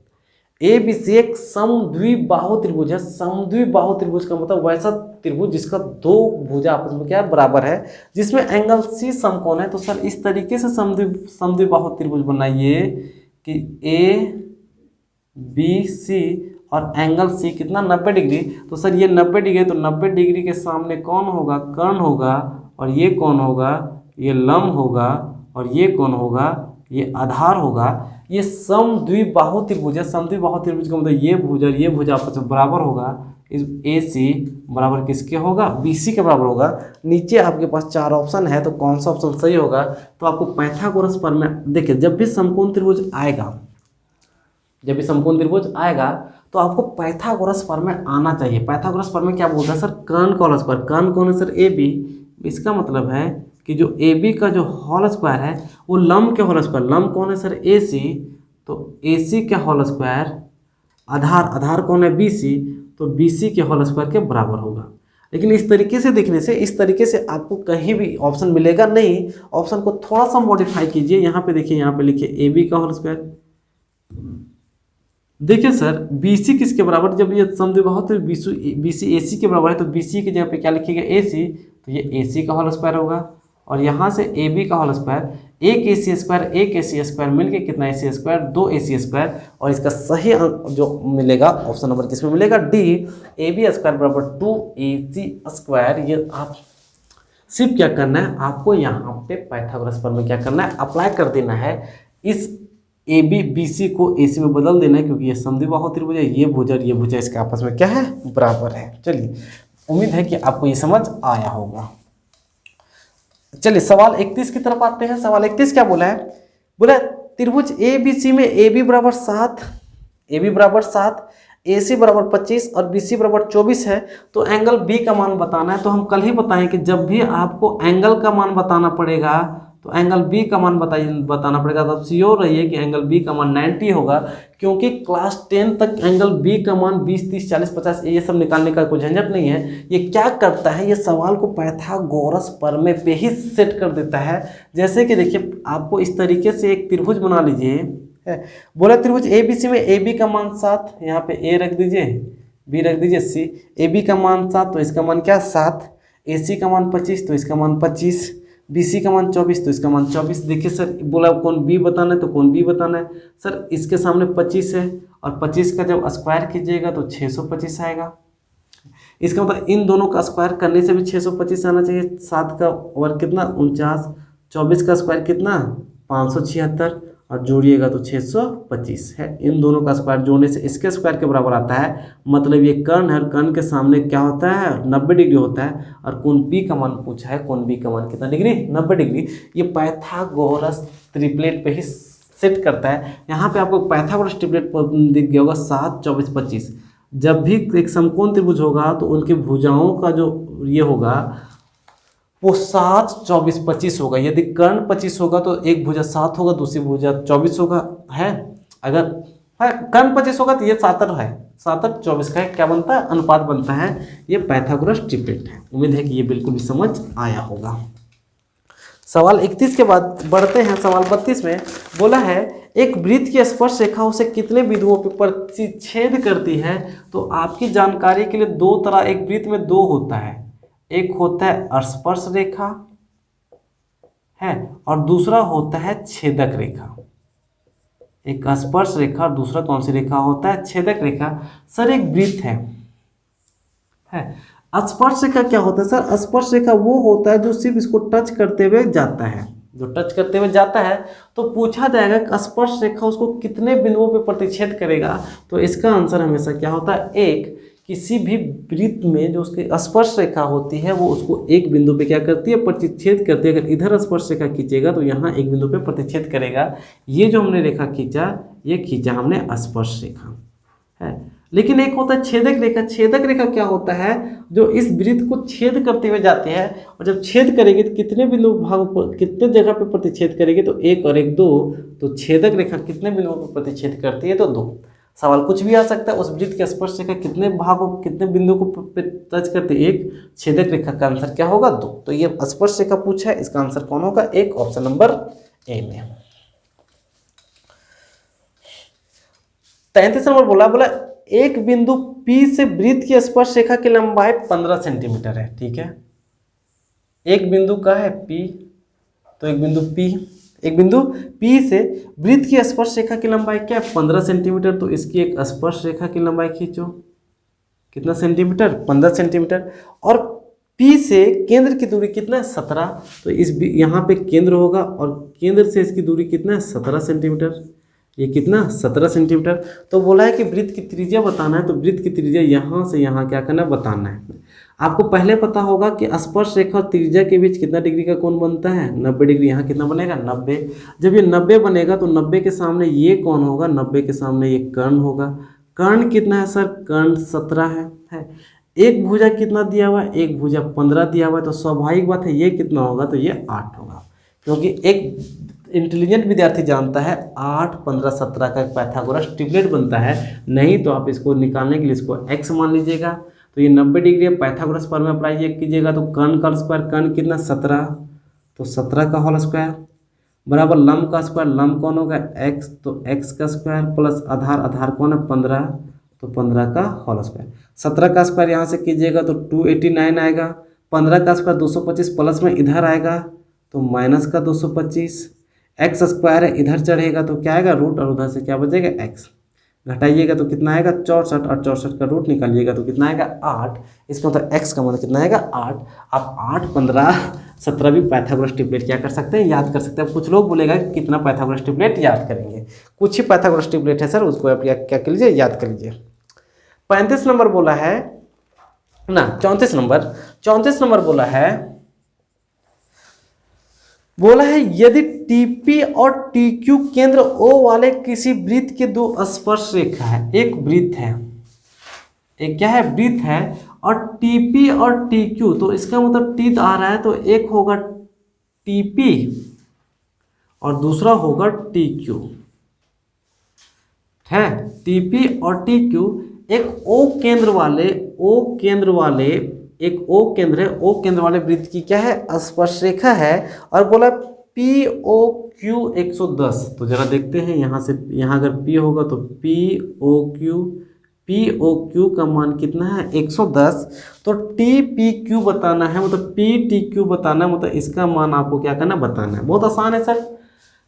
ए बी सी एक समद्विबाहु त्रिभुज है। समद्विबाहु त्रिभुज का मतलब वैसा त्रिभुज जिसका दो भुजा आपस में क्या है, बराबर है, जिसमें एंगल सी समकोण है। तो सर इस तरीके से समद्विबाहु त्रिभुज बनाइए कि ए बी सी और एंगल सी कितना 90 डिग्री। तो सर ये 90 डिग्री, तो 90 डिग्री के सामने कौन होगा, कर्ण होगा, और ये कौन होगा, ये लंब होगा, और ये कौन होगा, ये आधार होगा। ये समद्विबाहु त्रिभुज है। समद्विबाहु त्रिभुज का मतलब ये भुज और ये भुज आपस में बराबर होगा। इस ए सी बराबर किसके होगा, बी सी के बराबर होगा। नीचे आपके पास 4 ऑप्शन है, तो कौन सा ऑप्शन सही होगा, तो आपको पाइथागोरस प्रमेय देखिए, जब भी समकोण त्रिभुज आएगा, जब भी समकोण त्रिभुज आएगा तो आपको पाइथागोरस प्रमेय आना चाहिए। पाइथागोरस प्रमेय क्या बोलता है सर, कर्ण का होल स्क्वायर। कर्ण कौन है सर, ए बी। इसका मतलब है कि जो ए बी का जो होल स्क्वायर है वो लंब के होल स्क्वायर, लंब कौन है सर, ए सी, तो ए सी के होल स्क्वायर, आधार कौन है, बी सी, तो बी सी के होल स्क्वायर के बराबर होगा। लेकिन इस तरीके से देखने से, इस तरीके से आपको कहीं भी ऑप्शन मिलेगा नहीं। ऑप्शन को थोड़ा सा मॉडिफाई कीजिए। यहाँ पे देखिए, यहाँ पे लिखिए ए बी का होल स्क्वायर, देखिए सर, BC किसके बराबर, जब ये समद्विबाहु तो BC AC के बराबर है, तो BC की जगह पे क्या लिखिएगा AC, तो ये AC का होल स्क्वायर होगा, और यहाँ से AB का होल स्क्वायर, एक AC स्क्वायर मिलके कितना AC स्क्वायर, 2 AC स्क्वायर, और इसका सही जो मिलेगा ऑप्शन नंबर किसमें मिलेगा, D, AB स्क्वायर बराबर 2AC स्क्वायर। ये आप सिर्फ क्या करना है, आपको यहाँ पे पाइथागोरस प्रमेय क्या करना है, अप्लाई कर देना है, इस AB BC को AC में बदल देना है, क्योंकि ये समद्विबाहु त्रिभुज है, ये भुजा और ये भुजा इसके आपस में क्या है, बराबर है। चलिए, उम्मीद है कि आपको ये समझ आया होगा। चलिए सवाल 31 की तरफ आते हैं। सवाल 31 क्या बोला है, बोला त्रिभुज ABC में AB बराबर 7, AC बराबर 25 और BC बराबर 24 है, तो एंगल B का मान बताना है। तो हम कल ही बताएं कि जब भी आपको एंगल का मान बताना पड़ेगा तो एंगल B का मान बताना पड़ेगा, तब श्योर रहिए कि एंगल B का मान 90 होगा, क्योंकि क्लास 10 तक एंगल B का मान 20, 30, 40, 50 ये सब निकालने का कोई झंझट नहीं है। ये क्या करता है, ये सवाल को पाइथागोरस प्रमेय पे ही सेट कर देता है। जैसे कि देखिए, आपको इस तरीके से एक त्रिभुज बना लीजिए, बोला त्रिभुज ABC में AB का मान 7, यहाँ पे A रख दीजिए, B रख दीजिए, C, AB का मान 7 तो इसका मान क्या 7, AC का मान 25 तो इसका मान 25, BC का मान 24 तो इसका मान 24। देखिए सर, बोला कौन B बताना है तो कौन B बताना है। सर इसके सामने 25 है, और 25 का जब स्क्वायर कीजिएगा तो 625 आएगा। इसका मतलब इन दोनों का स्क्वायर करने से भी 625 आना चाहिए। 7 का वर्ग कितना 49, 24 का स्क्वायर कितना 576, और जोड़िएगा तो 625 है। इन दोनों का स्क्वायर जोड़ने से इसके स्क्वायर के बराबर आता है, मतलब ये कर्ण है, कर्ण के सामने क्या होता है 90 डिग्री होता है। और कोण P का मान पूछा है, कोण B का मान कितना डिग्री 90 डिग्री। ये पाइथागोरस ट्रिपलेट पे ही सेट करता है। यहाँ पे आपको पाइथागोरस ट्रिपलेट दिख गया होगा 7, 24, 25। जब भी एक समकोण त्रिभुज होगा तो उनकी भुजाओं का जो ये होगा वो 7, 24, 25 होगा। यदि कर्ण 25 होगा तो एक भुजा 7 होगा, दूसरी भुजा 24 होगा, है। अगर कर्ण 25 होगा तो ये 7 है, 7 और 24 का क्या बनता है, अनुपात बनता है। ये पाइथागोरस ट्रिपलेट है। उम्मीद है कि ये बिल्कुल भी समझ आया होगा। सवाल 31 के बाद बढ़ते हैं सवाल 32 में। बोला है एक वृत्त की स्पर्श रेखा उसे कितने बिंदुओं पर प्रतिच्छेद करती है। तो आपकी जानकारी के लिए दो तरह, एक वृत्त में दो होता है, एक होता है स्पर्श रेखा है और दूसरा होता है छेदक रेखा। एक स्पर्श रेखा और दूसरा कौन सी रेखा होता है, छेदक रेखा। सर एक वृत्त है। स्पर्श रेखा क्या होता है सर, स्पर्श रेखा वो होता है जो सिर्फ इसको टच करते हुए जाता है, जो टच करते हुए जाता है। तो पूछा जाएगा कि स्पर्श रेखा उसको कितने बिंदुओं पे प्रतिच्छेद करेगा। तो इसका आंसर हमेशा क्या होता है, एक। किसी भी वृत्त में जो उसकी स्पर्श रेखा होती है वो उसको एक बिंदु पे क्या करती है, प्रतिच्छेद करती है। अगर इधर स्पर्श रेखा खींचेगा तो यहाँ एक बिंदु पे प्रतिच्छेद करेगा। ये जो हमने रेखा खींचा, ये खींचा हमने स्पर्श रेखा है। लेकिन एक होता है छेदक रेखा। छेदक रेखा क्या होता है, जो इस वृत्त को छेद करते हुए जाते हैं, और जब छेद करेगी तो कितने बिंदु भाग पर, कितने जगह पे प्रतिच्छेद करेगी, तो एक और एक दो। तो छेदक रेखा कितने बिंदुओं पर प्रतिच्छेद करती है, तो दो। सवाल कुछ भी आ सकता है, उस वृत्त के स्पर्श रेखा कितने भागों, कितने बिंदु को टच करती है, एक। छेदक रेखा का आंसर क्या होगा, दो। तो ये स्पर्श रेखा पूछा है, इसका आंसर कौन होगा, एक, ऑप्शन नंबर ए में। 33 नंबर बोला एक बिंदु P से वृत्त की स्पर्श रेखा की लंबाई 15 सेंटीमीटर है। ठीक है, एक बिंदु का है P, तो एक बिंदु P से वृत्त की स्पर्श रेखा की लंबाई क्या है, 15 सेंटीमीटर। तो इसकी एक स्पर्श रेखा की लंबाई खींचो, कितना सेंटीमीटर, 15 सेंटीमीटर। और P से केंद्र की दूरी कितना है, 17। तो इस यहाँ पे केंद्र होगा और केंद्र से इसकी दूरी कितना है, 17 सेंटीमीटर। ये कितना, 17 सेंटीमीटर। तो बोला है कि वृत्त की त्रिज्या बताना है, तो वृत्त की त्रिज्या यहाँ से यहाँ क्या करना है, बताना है। आपको पहले पता होगा कि स्पर्श रेखा और त्रिज्या के बीच कितना डिग्री का कोण बनता है, 90 डिग्री। यहाँ कितना बनेगा, 90। जब ये 90 बनेगा तो 90 के सामने ये कौन होगा, 90 के सामने ये कर्ण होगा। कर्ण कितना है सर, कर्ण 17 है। एक भुजा कितना दिया हुआ है, एक भुजा 15 दिया हुआ है। तो स्वाभाविक बात है ये कितना होगा, तो ये 8 होगा, क्योंकि एक इंटेलिजेंट विद्यार्थी जानता है 8, 15, 17 का एक पाइथागोरस ट्रिपलेट बनता है। नहीं तो आप इसको निकालने के लिए इसको x मान लीजिएगा। तो ये 90 डिग्री है, पाइथागोरस प्रमेय अप्लाई कीजिएगा तो कर्ण का स्क्वायर, कर्ण कितना 17, तो 17 का होल स्क्वायर बराबर लंब का स्क्वायर, लंब कौन होगा x, तो x का स्क्वायर प्लस आधार, आधार कौन है 15, तो 15 का होल स्क्वायर। 17 का स्क्वायर यहाँ से कीजिएगा तो 289 आएगा। 15 का स्क्वायर 225 प्लस में इधर आएगा तो माइनस का 225। एक्स स्क्वायर है इधर चढ़ेगा तो क्या आएगा रूट, और उधर से क्या बचेगा एक्स। घटाइएगा तो कितना आएगा 64, और 64 का रूट निकालिएगा तो कितना आएगा 8। इसका मतलब एक्स का मतलब कितना आएगा 8। आप 8, 15, 17 भी पाइथागोरस ट्रिपलेट क्या कर सकते हैं, याद कर सकते हैं। अब कुछ लोग बोलेगा कि कितना पाइथागोरस ट्रिपलेट याद करेंगे, कुछ ही पाइथागोरस ट्रिपलेट है सर, उसको आप क्या कर लीजिए, याद कर लीजिए। 35 नंबर बोला है ना, 34 नंबर बोला है यदि टीपी और टीक्यू केंद्र ओ वाले किसी वृत्त के दो स्पर्श रेखा है, एक वृत्त है, एक क्या है वृत्त है, और टीपी और टीक्यू, तो इसका मतलब टी आ रहा है तो एक होगा टीपी और दूसरा होगा टीक्यू है। टीपी और टीक्यू एक ओ केंद्र वाले एक ओ केंद्र है, ओ केंद्र वाले वृत्त की क्या है स्पर्श रेखा है, और बोला पी ओ क्यू 110। तो जरा देखते हैं यहाँ से, यहाँ अगर पी होगा तो पी ओ क्यू का मान कितना है 110। तो टी पी क्यू बताना है, मतलब पी टी क्यू बताना है, मतलब इसका मान आपको क्या करना बताना है। बहुत आसान है सर।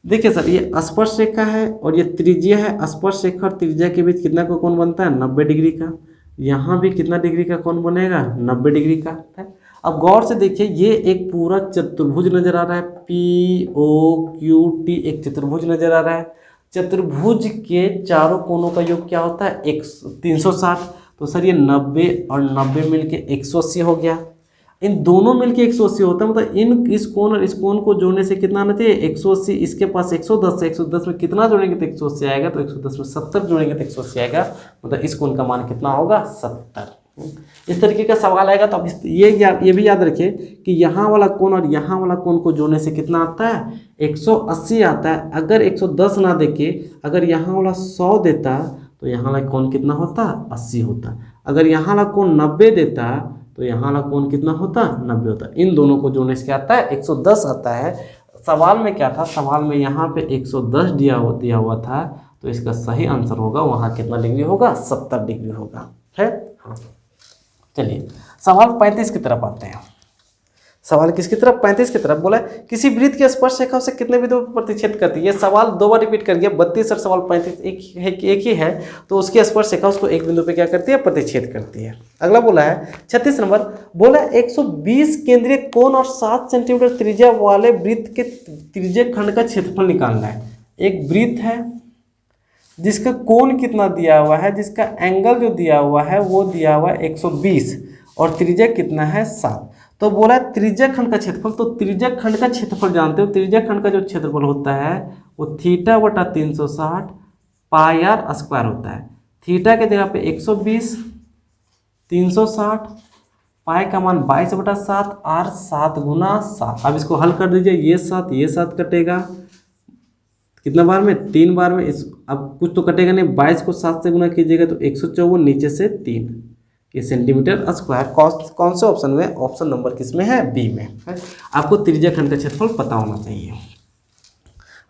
देखिए सर ये स्पर्श रेखा है और ये त्रिज्या है, स्पर्श रेखा और त्रिज्या के बीच कितना का कोण बनता है 90 डिग्री का। यहाँ भी कितना डिग्री का कोण बनेगा 90 डिग्री का है। अब गौर से देखिए ये एक पूरा चतुर्भुज नजर आ रहा है, पी ओ क्यू टी एक चतुर्भुज नजर आ रहा है। चतुर्भुज के चारों कोणों का योग क्या होता है 360। तो सर ये 90 और 90 मिलके 180 हो गया। इन दोनों मिलके 180 होता है, मतलब इस कोण और इस कोण को जोड़ने से कितना आना चाहिए 180। इसके पास 110 है, 110 में कितना जोड़ेंगे तो 180 आएगा, तो 110 में 70 जोड़ेंगे तो 180 आएगा, मतलब इस कोण का मान कितना होगा 70। इस तरीके का सवाल आएगा तो अब ये भी याद रखिए कि यहाँ वाला कोण और यहाँ वाला कोण को जोड़ने से कितना आता है 180 आता है। अगर 110 ना देके अगर यहाँ वाला 100 देता तो यहाँ वाला कोण कितना होता 80 होता। अगर यहाँ वाला कोण 90 देता तो यहाँ वाला कोण कितना होता 90 होता। इन दोनों को जोड़ने से क्या आता है 110 आता है। सवाल में क्या था, सवाल में यहाँ पे 110 दिया हुआ था, तो इसका सही आंसर होगा वहाँ कितना डिग्री होगा 70 डिग्री होगा है। हाँ चलिए सवाल 35 की तरफ आते हैं। सवाल किसकी तरफ 35 की तरफ बोला है किसी वृत्त की स्पर्श रेखा से कितने बिंदु पर प्रतिच्छेद करती है। ये सवाल दो बार रिपीट कर गया, 32 और सवाल 35 एक ही है, तो उसकी स्पर्श रेखा उसको एक बिंदु पे क्या करती है प्रतिच्छेद करती है। अगला बोला है 36 नंबर बोला 120 केंद्रीय कोण और 7 सेंटीमीटर त्रिज्या वाले वृत्त के त्रिज्यक खंड का क्षेत्रफल निकालना है। एक वृत्त है जिसका कोण कितना दिया हुआ है, जिसका एंगल जो दिया हुआ है वो दिया हुआ है 120 और त्रिज्या कितना है 7। तो बोला त्रिज्यक खंड का क्षेत्रफल, तो त्रिज्यक खंड का क्षेत्रफल जानते हो, त्रिज्यक खंड का जो क्षेत्रफल होता है वो थीटा बटा 360 पाई आर स्क्वायर होता है। थीटा के जगह पे 120, 360, पाई का मान 22 बटा 7, आर 7 गुना 7। अब इसको हल कर दीजिए, ये 7 कटेगा कितना बार में 3 बार में। अब कुछ तो कटेगा नहीं, 22 को 7 से गुना कीजिएगा तो 154, नीचे से 3 ये सेंटीमीटर स्क्वायर। कौन से ऑप्शन में, ऑप्शन नंबर किस में है बी में है। आपको त्रिज्यक खंड का क्षेत्रफल पता होना चाहिए।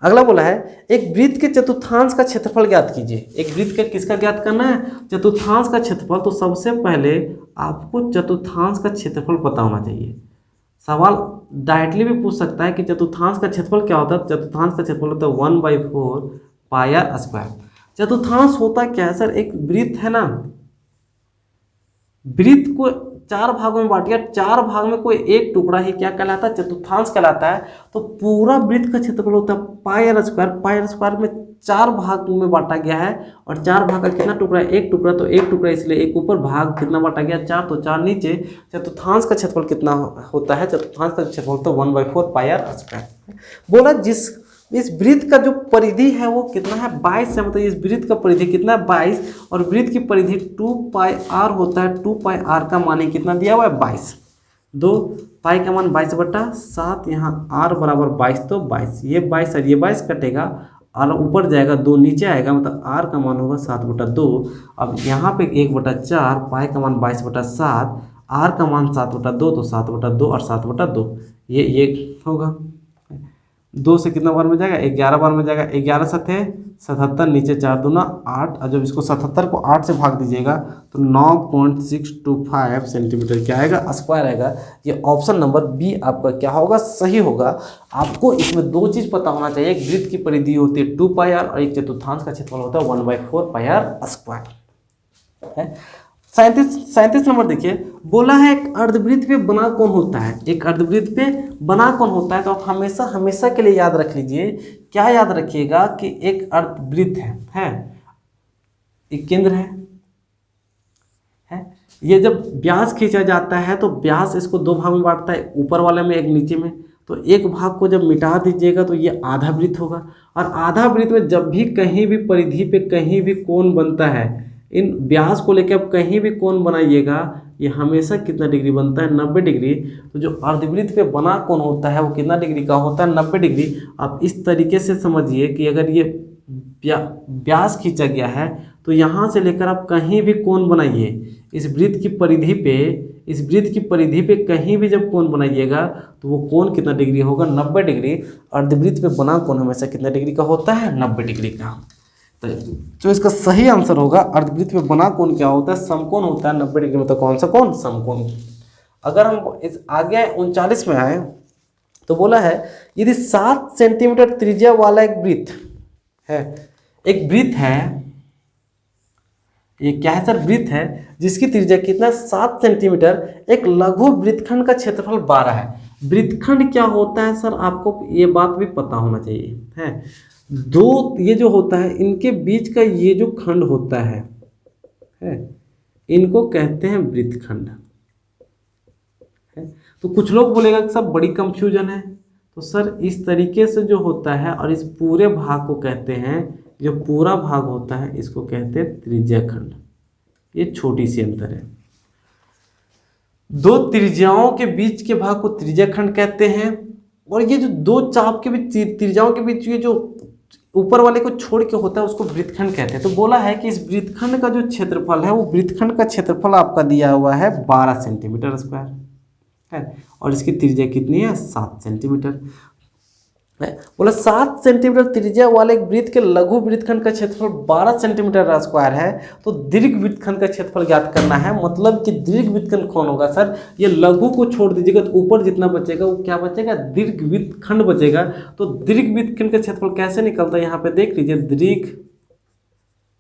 अगला बोला है एक वृत्त के चतुर्थांश का क्षेत्रफल ज्ञात कीजिए। एक वृत्त का किसका ज्ञात करना है चतुर्थांश का क्षेत्रफल। तो सबसे पहले आपको चतुर्थांश का क्षेत्रफल पता होना चाहिए। सवाल डायरेक्टली भी पूछ सकता है कि चतुर्थांश का क्षेत्रफल क्या होता है। चतुर्थांश का क्षेत्रफल होता है 1/4 पाई आर स्क्वायर। चतुर्थांश होता क्या है सर, एक वृत्त है ना, वृत्त को 4 भागों में बांट दिया, 4 भाग में कोई एक टुकड़ा ही क्या कहलाता है चतुर्थांश कहलाता है। तो पूरा वृत्त का क्षेत्रफल होता है pi r square. Pi r square में 4 भाग में बांटा गया है, और 4 भाग का कितना टुकड़ा है एक टुकड़ा, तो एक टुकड़ा इसलिए एक ऊपर भाग कितना बांटा गया 4, तो 4 नीचे। चतुर्थांश का क्षेत्रफल कितना होता है, चतुर्थांश का क्षेत्रफल तो 1/4 पाई आर स्क्वायर। बोला इस वृत्त का जो परिधि है वो कितना है 22 है, मतलब इस वृत्त का परिधि कितना है 22, और वृत्त की परिधि 2 पाई आर होता है। 2 पाई आर का मान कितना दिया हुआ है 22, 2 पाई का मान 22 बटा 7, यहाँ आर बराबर 22, तो 22 ये 22 और ये 22 कटेगा, और ऊपर जाएगा 2 नीचे आएगा, मतलब आर का मान होगा 7 बटा 2। अब यहाँ पे 1 बटा 4, पाई का मान 22 बटा 7, आर का मान 7 बटा 2, तो 7 बटा 2 और 7 बटा 2 ये होगा। 2 से कितना बार में जाएगा, 11 बार में जाएगा। 11 सत्ते 77, नीचे 4 दूना 8, और जब इसको 77 को 8 से भाग दीजिएगा तो 9.625 सेंटीमीटर क्या आएगा, स्क्वायर आएगा। ये ऑप्शन नंबर बी आपका क्या होगा, सही होगा। आपको इसमें 2 चीज़ पता होना चाहिए, एक वृत्त की परिधि होती है 2 पाई आर और एक चतुर्थांश का क्षेत्रफल होता है 1/4 पाई आर स्क्वायर है। 37 नंबर देखिए, बोला है एक अर्धवृत्त पे बना कौन होता है, एक अर्धवृत्त पे बना कौन होता है। तो आप हमेशा हमेशा के लिए याद रख लीजिए, क्या याद रखिएगा कि एक अर्धवृत्त है एक केंद्र है। ये जब व्यास खींचा जाता है तो व्यास इसको 2 भाग में बांटता है, ऊपर वाले में एक नीचे में। तो एक भाग को जब मिटा दीजिएगा तो ये आधा वृत्त होगा, और आधा वृत्त में जब भी कहीं भी परिधि पे कहीं भी कोण बनता है, इन व्यास को लेकर आप कहीं भी कोण बनाइएगा, ये हमेशा कितना डिग्री बनता है, 90 डिग्री। तो जो अर्धवृत्त पे बना कोण होता है वो कितना डिग्री का होता है, 90 डिग्री। आप इस तरीके से समझिए कि अगर ये व्यास खींचा गया है तो यहाँ से लेकर आप कहीं भी कोण बनाइए, इस वृत्त की परिधि पे, इस वृत्त की परिधि पे कहीं भी जब कोण बनाइएगा तो वो कोण कितना डिग्री होगा, 90 डिग्री। अर्धवृत्त पे बना कोण हमेशा कितना डिग्री का होता है, 90 डिग्री का। तो इसका सही आंसर होगा, अर्धवृत्त में बना कोण क्या होता है, समकोण होता है 90 डिग्री। मतलब कौन सा कोण, समकोण। अगर हम इस आगे 39 में आए तो बोला है यदि 7 सेंटीमीटर त्रिज्या वाला एक वृत्त है, एक वृत्त है, ये क्या है सर, वृत्त है जिसकी त्रिज्या कितना, 7 सेंटीमीटर, एक लघु वृत्तखंड का क्षेत्रफल 12 है। वृत्तखंड क्या होता है सर, आपको ये बात भी पता होना चाहिए है। दो ये जो होता है इनके बीच का ये जो खंड होता है इनको कहते हैं वृत्तखंड है। तो कुछ लोग बोलेगा कि सर बड़ी कंफ्यूजन है, तो सर इस तरीके से जो होता है, और इस पूरे भाग को कहते हैं, जो पूरा भाग होता है इसको कहते हैं त्रिज्याखंड। ये छोटी सी अंतर है, 2 त्रिज्याओं के बीच के भाग को त्रिज्याखंड कहते हैं, और ये जो 2 चाप के बीच, त्रिज्याओं के बीच ये जो ऊपर वाले को छोड़ के होता है उसको वृत्तखंड कहते हैं। तो बोला है कि इस वृत्तखंड का जो क्षेत्रफल है वो वृत्तखंड का क्षेत्रफल आपका दिया हुआ है 12 सेंटीमीटर स्क्वायर है, और इसकी त्रिज्या कितनी है, 7 सेंटीमीटर है। बोला 7 सेंटीमीटर त्रिज्या वाले एक वृत्त के लघु वृत्तखंड का क्षेत्रफल 12 सेंटीमीटर स्क्वायर है। तो दीर्घ वृत्तखंड का क्षेत्रफल ज्ञात करना है। मतलब कि दीर्घ वृत्तखंड कौन होगा सर, ये लघु को छोड़ दीजिएगा तो ऊपर जितना बचेगा वो क्या बचेगा, दीर्घ वृत्तखंड बचेगा। तो दीर्घ वृत्तखंड का क्षेत्रफल कैसे निकलता है, यहाँ पे देख लीजिए, दीर्घ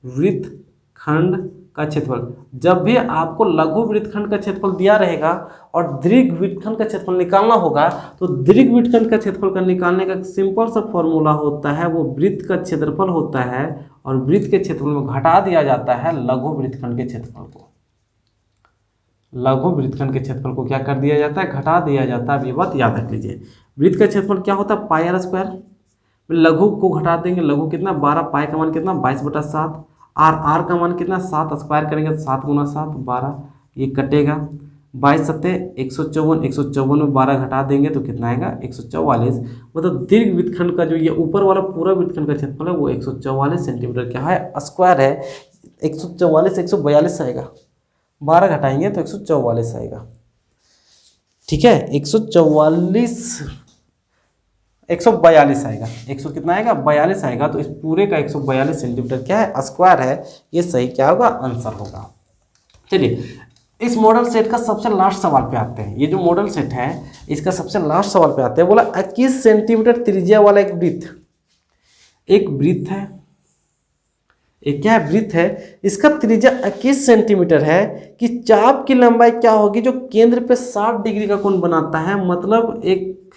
वृत्तखंड का क्षेत्रफल, जब भी आपको लघु वृत्तखंड का क्षेत्रफल दिया रहेगा और दीर्घ वृत्तखंड का क्षेत्रफल निकालना होगा, तो दीर्घ वृत्तखंड का क्षेत्रफल का निकालने का सिंपल सा फॉर्मूला होता है, वो वृत्त का क्षेत्रफल होता है, और वृत्त के क्षेत्रफल में घटा दिया जाता है लघु वृत्तखंड के क्षेत्रफल को। लघु वृत्तखंड के क्षेत्रफल को क्या कर दिया जाता है, घटा दिया जाता है। अब ये बात याद रख लीजिए, वृत्त का क्षेत्रफल क्या होता है, पाई आर स्क्वायर। लघु को घटा देंगे, लघु कितना, 12, पाई का मान कितना, 22/7, आर का मान कितना, 7 स्क्वायर करेंगे तो 7 × 7 12, ये कटेगा, 22 सत्ते 154, 154 में 12 घटा देंगे तो कितना आएगा, 144। मतलब दीर्घ वृत्तखंड का जो ये ऊपर वाला पूरा वृत्तखंड का क्षेत्रफल है वो 144 सेंटीमीटर क्या है, स्क्वायर है। 144 142 आएगा, 12 घटाएंगे तो 144 आएगा, ठीक है। 142 आएगा, 100 कितना आएगा, 42 आएगा। तो इस पूरे का 142 सेंटीमीटर क्या है, स्क्वायर है। ये सही क्या होगा, आंसर होगा। चलिए इस मॉडल सेट का सबसे लास्ट सवाल पे आते हैं। ये जो मॉडल सेट है इसका सबसे लास्ट सवाल पे आते हैं। बोला 21 सेंटीमीटर त्रिज्या वाला एक वृत्त है, एक क्या है, वृत्त है, इसका त्रिज्या 21 सेंटीमीटर है कि चाप की लंबाई क्या होगी जो केंद्र पे 60 डिग्री का कोण बनाता है। मतलब एक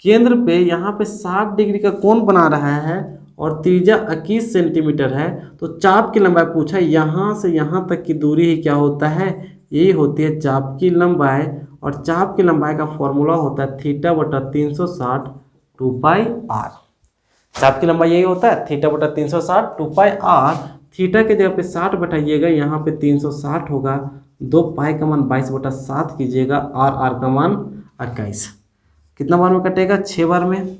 केंद्र पे यहाँ पे 60 डिग्री का कोण बना रहा है और त्रिज्या 21 सेंटीमीटर है। तो चाप की लंबाई पूछा, यहाँ से यहाँ तक की दूरी ही क्या होता है, यही होती है चाप की लंबाई। और चाप की लंबाई का फॉर्मूला होता है θ/360 2πr। चाप की लंबाई यही होता है θ/360 2πr। थीटा के जगह पे 60 बैठाइएगा, यहाँ पे 360 होगा, 2 पाई का मान 22/7 कीजिएगा, आर का मान 21। कितना बार में कटेगा, 6 बार में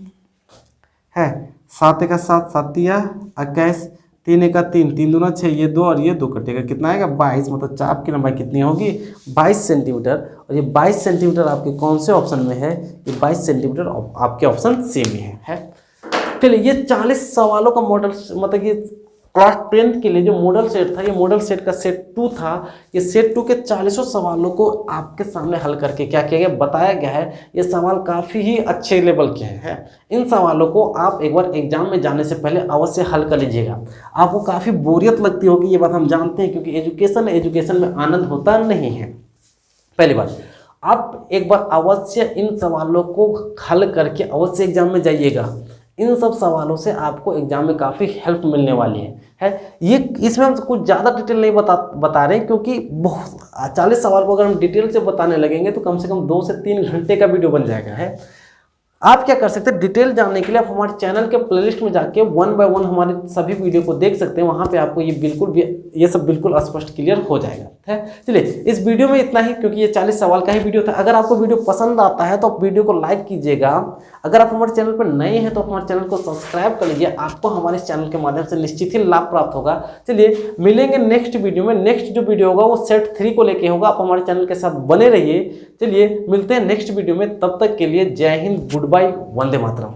है। 7 का 7 7 या 21, 3 एका 3, 3 दूना 6, ये 2 और ये 2 कटेगा, कितना आएगा 22, मतलब चाप की लंबाई कितनी होगी 22 सेंटीमीटर। और ये 22 सेंटीमीटर आपके कौन से ऑप्शन में है, ये 22 सेंटीमीटर आपके ऑप्शन सी में है। चलिए ये 40 सवालों का मॉडल, मतलब ये क्लास 10 के लिए जो मॉडल सेट था, ये मॉडल सेट का सेट 2 था। ये सेट 2 के 40 सवालों को आपके सामने हल करके क्या किया गया, बताया गया है। ये सवाल काफ़ी ही अच्छे लेवल के हैं। इन सवालों को आप एक बार एग्जाम में जाने से पहले अवश्य हल कर लीजिएगा। आपको काफ़ी बोरियत लगती होगी, ये बात हम जानते हैं, क्योंकि एजुकेशन में आनंद होता नहीं है। पहली बात, आप एक बार अवश्य इन सवालों को हल करके अवश्य एग्जाम में जाइएगा। इन सब सवालों से आपको एग्जाम में काफ़ी हेल्प मिलने वाली है। ये इसमें हम कुछ ज़्यादा डिटेल नहीं बता रहे हैं, क्योंकि बहुत 40 सवाल को अगर हम डिटेल से बताने लगेंगे तो कम से कम 2 से 3 घंटे का वीडियो बन जाएगा है। आप क्या कर सकते हैं, डिटेल जानने के लिए आप हमारे चैनल के प्लेलिस्ट में जाके 1 बाय 1 हमारे सभी वीडियो को देख सकते हैं। वहाँ पे आपको ये सब बिल्कुल स्पष्ट क्लियर हो जाएगा है। चलिए इस वीडियो में इतना ही, क्योंकि ये 40 सवाल का ही वीडियो था। अगर आपको वीडियो पसंद आता है तो आप वीडियो को लाइक कीजिएगा। अगर आप हमारे चैनल पर नए हैं तो हमारे चैनल को सब्सक्राइब कर लीजिए। आपको हमारे चैनल के माध्यम से निश्चित ही लाभ प्राप्त होगा। चलिए मिलेंगे नेक्स्ट वीडियो में। नेक्स्ट जो वीडियो होगा वो सेट 3 को लेके होगा। आप हमारे चैनल के साथ बने रहिए। चलिए मिलते हैं नेक्स्ट वीडियो में, तब तक के लिए जय हिंद, गुड बाय, वंदे मातरम।